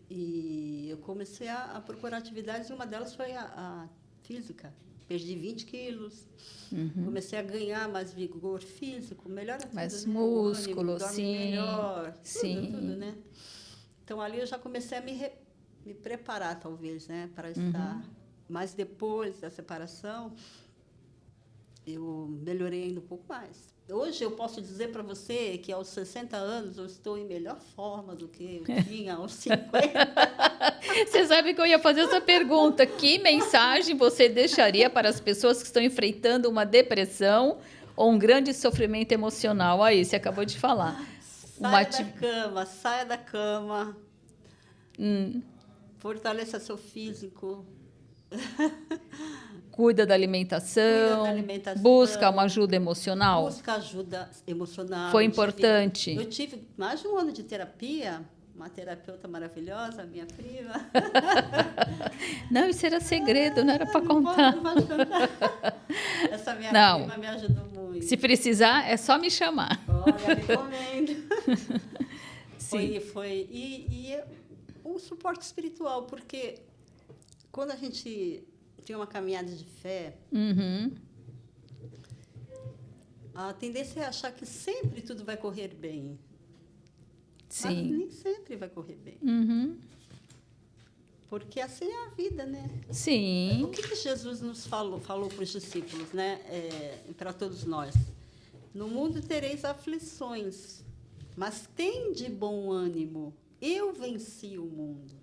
E eu comecei a procurar atividades, e uma delas foi a física. Perdi 20 quilos. Comecei a ganhar mais vigor físico, melhora tudo, mais né? músculo, O ânimo, dorme sim. melhor, Sim. tudo, né? Então, ali eu já comecei a me preparar, talvez, né? Para estar... Mas depois da separação, eu melhorei ainda um pouco mais. Hoje eu posso dizer para você que aos 60 anos eu estou em melhor forma do que eu tinha aos 50. Você sabe que eu ia fazer essa pergunta. Que mensagem você deixaria para as pessoas que estão enfrentando uma depressão ou um grande sofrimento emocional? Aí, você acabou de falar. Saia da cama. Fortaleça seu físico. Cuida da alimentação. alimentação. Busca uma ajuda emocional. Busca ajuda emocional. Foi importante. Eu tive mais de um ano de terapia. Uma terapeuta maravilhosa, minha prima. Não, isso era segredo, não era para contar. Não pode contar. Essa minha prima me ajudou muito. Se precisar, é só me chamar. Olha, recomendo. Sim. E o suporte espiritual, porque quando a gente tem uma caminhada de fé, a tendência é achar que sempre tudo vai correr bem. Sim. Mas nem sempre vai correr bem. Porque assim é a vida, né? Sim. O que Jesus nos falou para os discípulos, né? Para todos nós? No mundo tereis aflições, mas tende bom ânimo. Eu venci o mundo.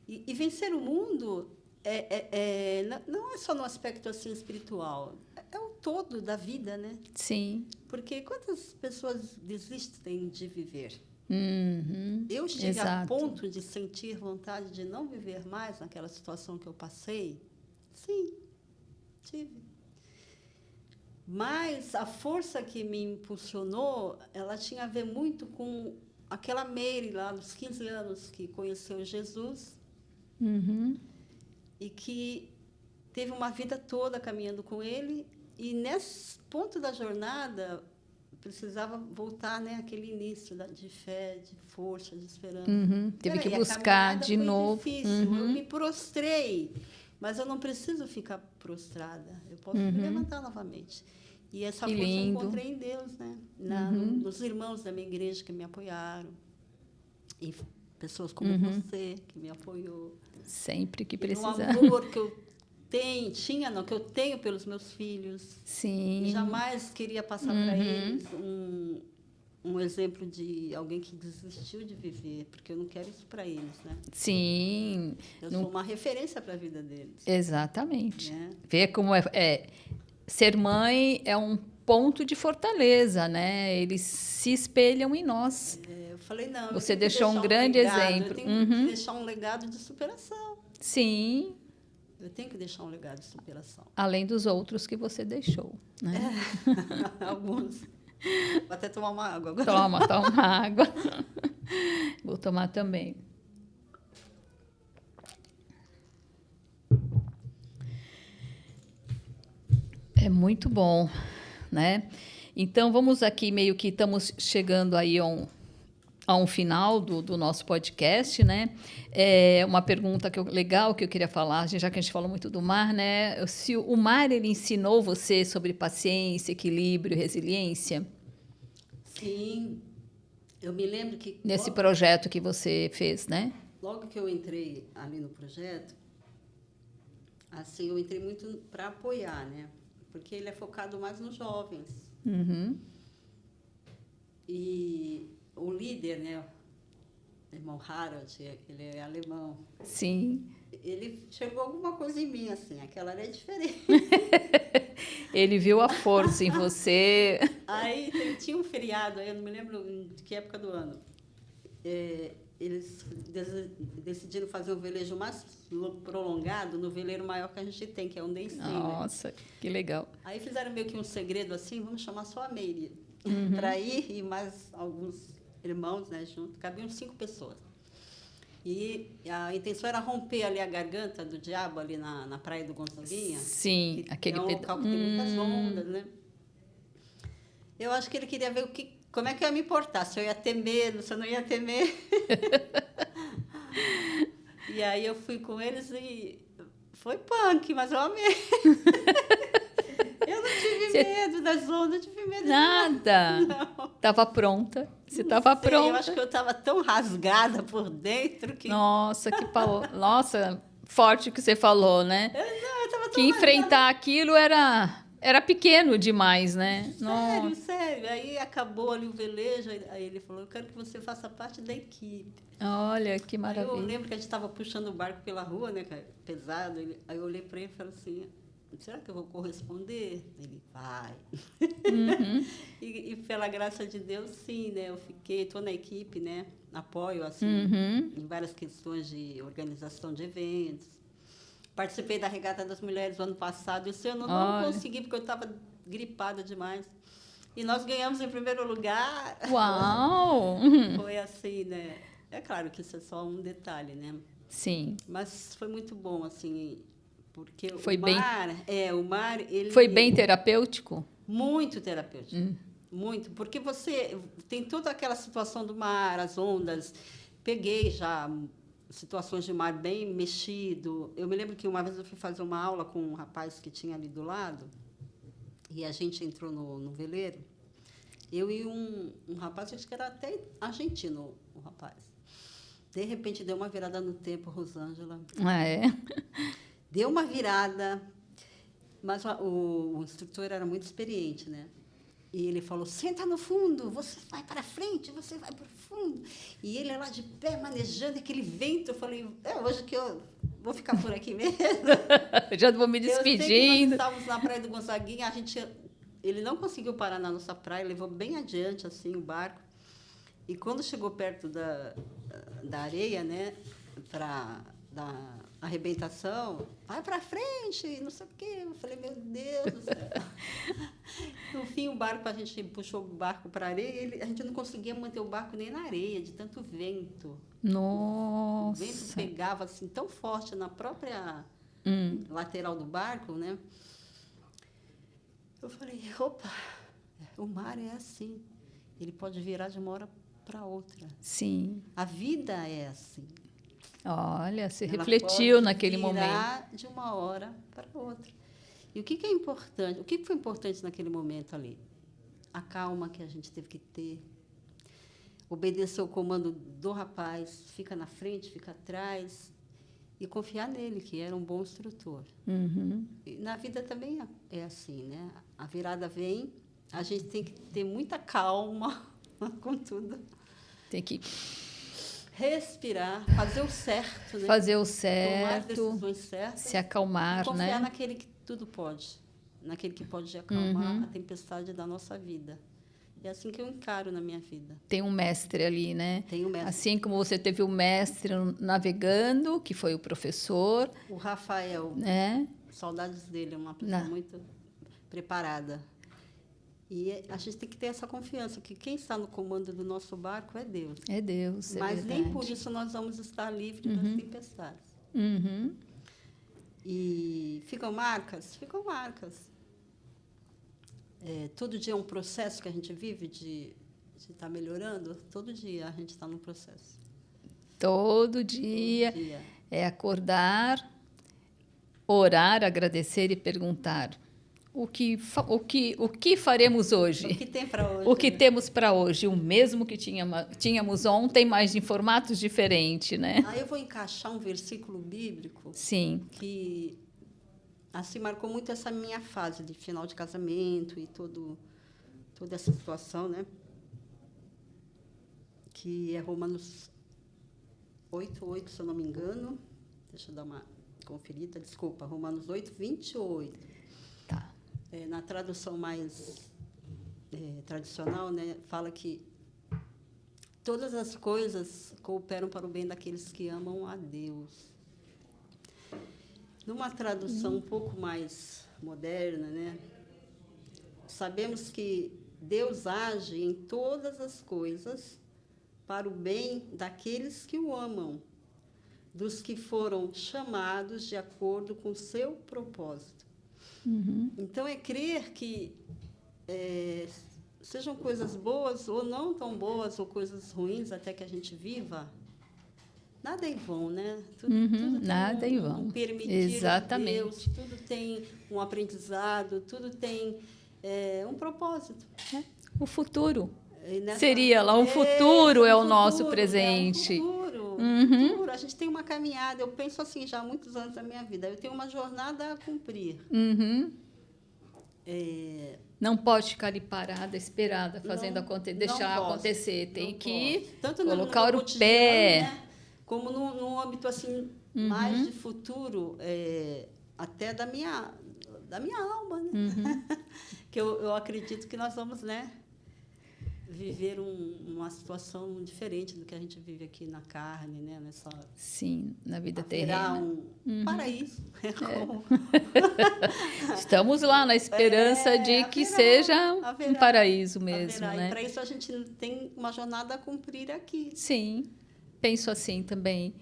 E vencer o mundo não é só no aspecto assim espiritual, é o todo da vida, né? Sim. Porque quantas pessoas desistem de viver? Eu cheguei Exato. a ponto de sentir vontade de não viver mais naquela situação que eu passei? Sim, tive. Mas a força que me impulsionou, ela tinha a ver muito com aquela Meire lá dos 15 anos que conheceu Jesus e que teve uma vida toda caminhando com ele, e nesse ponto da jornada precisava voltar, né, aquele início de fé, de força, de esperança. Teve que buscar de novo. Difícil. Eu me prostrei, mas eu não preciso ficar prostrada. Eu posso me levantar novamente. E essa força eu encontrei em Deus, né? Nos irmãos da minha igreja que me apoiaram. E pessoas como você, que me apoiou. Sempre que E precisar. o amor que eu que eu tenho pelos meus filhos. Sim. E jamais queria passar para eles um exemplo de alguém que desistiu de viver, porque eu não quero isso para eles, né? Sim. Eu sou uma referência para a vida deles. Exatamente. Né? Ver como ser mãe é um ponto de fortaleza, né? Eles se espelham em nós. Eu falei, não. Você deixou um grande exemplo. Eu tenho que deixar um legado de superação. Sim. Eu tenho que deixar um legado de superação. Além dos outros que você deixou, né? Alguns. Vou até tomar uma água agora. Toma uma água. Vou tomar também. É muito bom, né? Então, vamos aqui, meio que estamos chegando aí a um final do nosso podcast, né? Uma pergunta legal que eu queria falar, já que a gente falou muito do mar, né? Se o mar, ele ensinou você sobre paciência, equilíbrio, resiliência? Sim. Eu me lembro que... Nesse projeto que você fez, né? Logo que eu entrei ali no projeto, assim, eu entrei muito para apoiar, né? Porque ele é focado mais nos jovens. E o líder, né, o irmão Harold, ele é alemão. Sim. Ele chegou alguma coisa em mim, assim, aquela era diferente. Ele viu a força em você. Aí tinha um feriado, eu não me lembro de que época do ano. Eles decidiram fazer um velejo mais prolongado no veleiro maior que a gente tem, que é um Densei. Nossa, que legal. Aí fizeram meio que um segredo assim, vamos chamar só a Meire, para ir, e mais alguns irmãos, né, junto. Cabiam 5 pessoas. E a intenção era romper ali a garganta do diabo, ali na praia do Gonçalvinha. Sim, aquele é um local que tem muitas ondas, né? Eu acho que ele queria ver como é que eu ia me portar, se eu ia ter medo, se eu não ia ter medo. E aí eu fui com eles e Foi punk, mas eu amei. Eu não tive medo das ondas, não tive medo Nada. de nada. Não. Estava pronta. Você Não estava sei, pronta. eu acho que eu estava tão rasgada por dentro que... Nossa, Nossa, forte o que você falou, né? Eu estava Que tão enfrentar aquilo era pequeno demais, né? Sério, sério. Aí acabou ali o velejo, aí ele falou, eu quero que você faça parte da equipe. Olha, que Aí eu maravilha. lembro que a gente estava puxando o barco pela rua, né, pesado. Aí eu olhei para ele e falei assim, será que eu vou corresponder? Ele, vai. Uhum. E pela graça de Deus, sim, né? Eu estou na equipe, né? Apoio, assim, Uhum. em várias questões de organização de eventos. Participei da Regata das Mulheres do ano passado. Esse ano eu não Olha. consegui, porque eu estava gripada demais. E nós ganhamos em primeiro lugar. Uau! Foi assim, né? É claro que isso é só um detalhe, né? Sim. Mas foi muito bom, assim, porque Foi o mar, ele Foi bem terapêutico? muito terapêutico. Muito, porque você tem toda aquela situação do mar, as ondas. Peguei já situações de mar bem mexido. Eu me lembro que uma vez eu fui fazer uma aula com um rapaz que tinha ali do lado, e a gente entrou no veleiro. Eu e um rapaz, acho que era até argentino, o rapaz. De repente, deu uma virada no tempo, Rosângela. Ah, é? Deu uma virada, mas o instrutor era muito experiente, né? E ele falou, senta no fundo, você vai para frente, você vai para o fundo. E ele lá de pé, manejando aquele vento. Eu falei, hoje que eu vou ficar por aqui mesmo. Já vou me Eu sei que nós despedindo. estávamos na praia do Gonzaguinha, ele não conseguiu parar na nossa praia, levou bem adiante assim o barco. E quando chegou perto da areia, né, para da arrebentação, vai para frente, não sei o quê. Eu falei, meu Deus do céu. No fim, a gente puxou o barco para a areia, a gente não conseguia manter o barco nem na areia, de tanto vento. Nossa. O vento pegava assim tão forte na própria lateral do barco, né? Eu falei, opa, o mar é assim. Ele pode virar de uma hora para outra. Sim. A vida é assim. Olha, você Ela refletiu pode naquele momento. virar de uma hora para outra. E o que é importante? O que foi importante naquele momento ali? A calma que a gente teve que ter. Obedecer o comando do rapaz, fica na frente, fica atrás. E confiar nele, que era um bom instrutor. Uhum. E na vida também é assim, né? A virada vem, a gente tem que ter muita calma com tudo. Tem que Respirar, fazer o certo, né? fazer o Tomar as certo, decisões certas. se acalmar, E confiar né? naquele que tudo pode. Naquele que pode acalmar a tempestade da nossa vida. É assim que eu encaro na minha vida. Tem um mestre ali, né? Tem um mestre. Assim como você teve o mestre navegando, que foi o professor, O Rafael, né? saudades dele, é uma pessoa muito preparada. E a gente tem que ter essa confiança, que quem está no comando do nosso barco é Deus. É Deus, é Mas verdade. nem por isso nós vamos estar livres das tempestades. Uhum. E ficam marcas? Ficam marcas. Todo dia é um processo que a gente vive de estar melhorando. Todo dia a gente está num processo. Todo dia é acordar, orar, agradecer e perguntar o que faremos hoje? O que tem para hoje? O que temos para hoje? O mesmo que tínhamos ontem, mas em formatos diferentes, né? Aí eu vou encaixar um versículo bíblico. Sim. Que assim marcou muito essa minha fase de final de casamento e toda essa situação, né? Que é Romanos 8:8, se eu não me engano. Deixa eu dar uma conferida, desculpa. Romanos 8:28. Tá. Na tradução mais tradicional, né, fala que todas as coisas cooperam para o bem daqueles que amam a Deus. Numa tradução um pouco mais moderna, né, sabemos que Deus age em todas as coisas para o bem daqueles que o amam, dos que foram chamados de acordo com o seu propósito. Uhum. Então, é crer que sejam coisas boas ou não tão boas, ou coisas ruins, até que a gente viva, nada é em vão, né? Uhum, tem nada é em vão. um permitir Exatamente. de Deus, tudo tem um aprendizado, tudo tem um propósito. O futuro. E Seria lá, o futuro é o nosso É um presente. futuro, Uhum. futuro. A gente tem uma caminhada, eu penso assim, já há muitos anos da minha vida, eu tenho uma jornada a cumprir. Uhum. É, Não pode ficar ali parada, esperada, fazendo não, acontecer, não deixar posso, acontecer. Tem não que posso. Tanto no colocar meu o cotidiano, pé. né, como no âmbito assim, mais de futuro, até da minha alma, né? Que eu acredito que nós vamos, né, viver uma situação diferente do que a gente vive aqui na carne, né? Sim, na vida Haverá terrena. um paraíso. Estamos lá na esperança de que seja um paraíso mesmo, haverá. né? E para isso a gente tem uma jornada a cumprir aqui. Sim, penso assim também.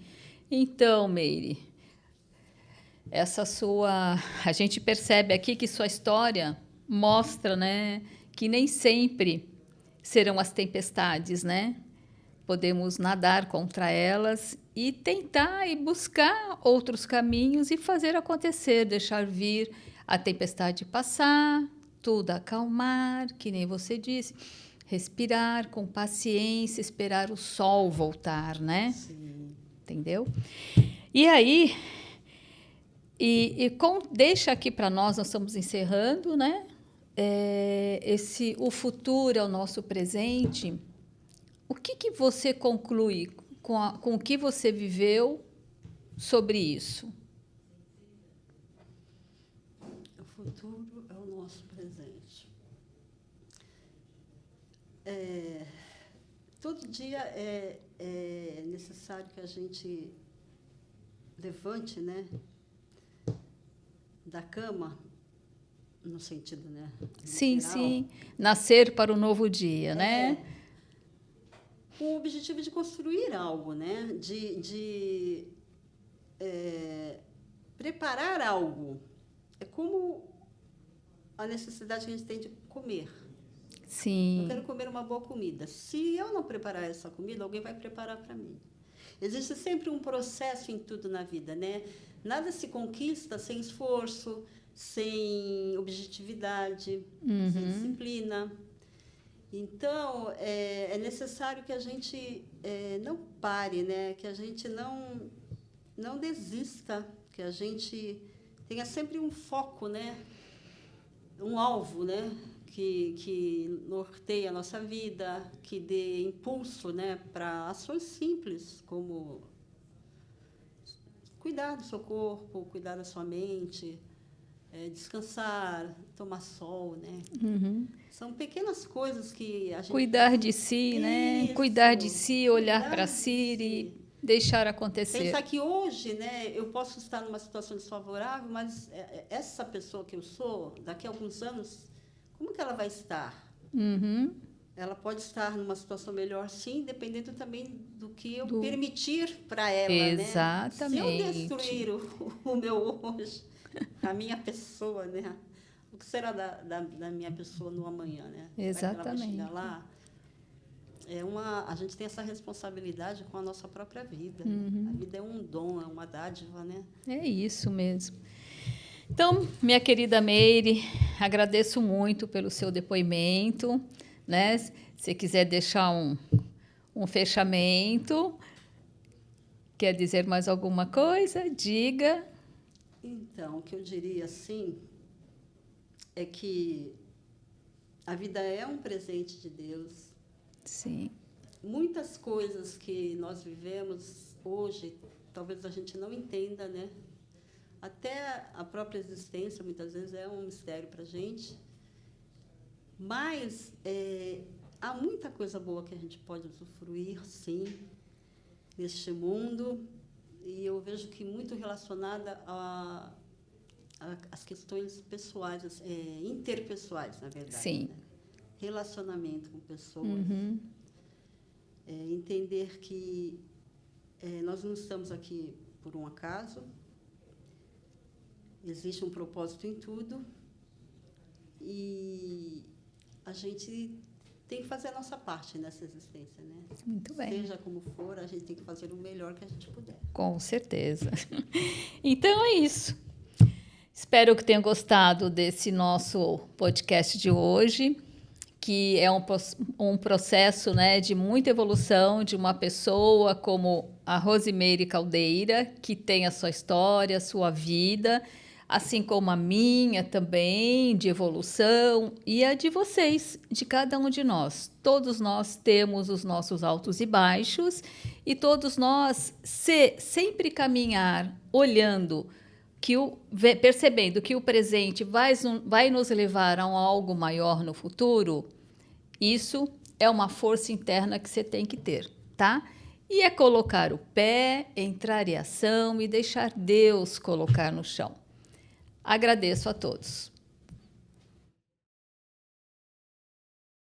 Então, Meire, a gente percebe aqui que sua história mostra, né, que nem sempre serão as tempestades, né? Podemos nadar contra elas e tentar e buscar outros caminhos e fazer acontecer, deixar vir a tempestade passar, tudo acalmar, que nem você disse, respirar com paciência, esperar o sol voltar, né? Sim. Entendeu? E aí, deixa aqui para nós estamos encerrando, né? O futuro é o nosso presente. O que você conclui com o que você viveu sobre isso? O futuro é o nosso presente. Todo dia é necessário que a gente levante, né, da cama, no sentido, né, Sim, literal, sim. Nascer para o novo dia, né? com o objetivo de construir algo, né, de preparar algo. É como a necessidade que a gente tem de comer. Eu Sim. quero comer uma boa comida. Se eu não preparar essa comida, alguém vai preparar para mim. Existe sempre um processo em tudo na vida, né? Nada se conquista sem esforço, sem objetividade, sem disciplina. Então, é necessário que a gente não pare, né? Que a gente não desista, que a gente tenha sempre um foco, né? Um alvo, né? Que norteie a nossa vida, que dê impulso, né, para ações simples, como cuidar do seu corpo, cuidar da sua mente, descansar, tomar sol, né? São pequenas coisas que a gente Cuidar de si, né? Isso, Cuidar de si, olhar cuidar para de si e si. deixar acontecer. Pensar que hoje, né, eu posso estar numa situação desfavorável, mas essa pessoa que eu sou, daqui a alguns anos, como que ela vai estar? Ela pode estar numa situação melhor, sim, dependendo também do que eu permitir para ela, Exatamente. né? Se eu destruir o meu hoje, a minha pessoa, né? O que será da minha pessoa no amanhã, né? Será que ela vai chegar lá? A gente tem essa responsabilidade com a nossa própria vida. Né? A vida é um dom, é uma dádiva, né? É isso mesmo. Então, minha querida Meire, agradeço muito pelo seu depoimento, né? Se quiser deixar um fechamento, quer dizer mais alguma coisa? Diga. Então, o que eu diria assim é que a vida é um presente de Deus. Sim. Muitas coisas que nós vivemos hoje, talvez a gente não entenda, né? Até a própria existência, muitas vezes, é um mistério para a gente. Mas há muita coisa boa que a gente pode usufruir, sim, neste mundo. E eu vejo que muito relacionada às questões pessoais, interpessoais, na verdade. Sim. Né? Relacionamento com pessoas. Entender que nós não estamos aqui por um acaso. Existe um propósito em tudo. E a gente tem que fazer a nossa parte nessa existência, né? Muito bem. Seja como for, a gente tem que fazer o melhor que a gente puder. Com certeza. Então é isso. Espero que tenham gostado desse nosso podcast de hoje, que é um processo, né, de muita evolução de uma pessoa como a Rosimeire Caldeira, que tem a sua história, a sua vida, assim como a minha também, de evolução, e a de vocês, de cada um de nós. Todos nós temos os nossos altos e baixos, e todos nós, sempre caminhar olhando, percebendo que o presente vai nos levar a algo maior no futuro, isso é uma força interna que você tem que ter, tá? E é colocar o pé, entrar em ação e deixar Deus colocar no chão. Agradeço a todos.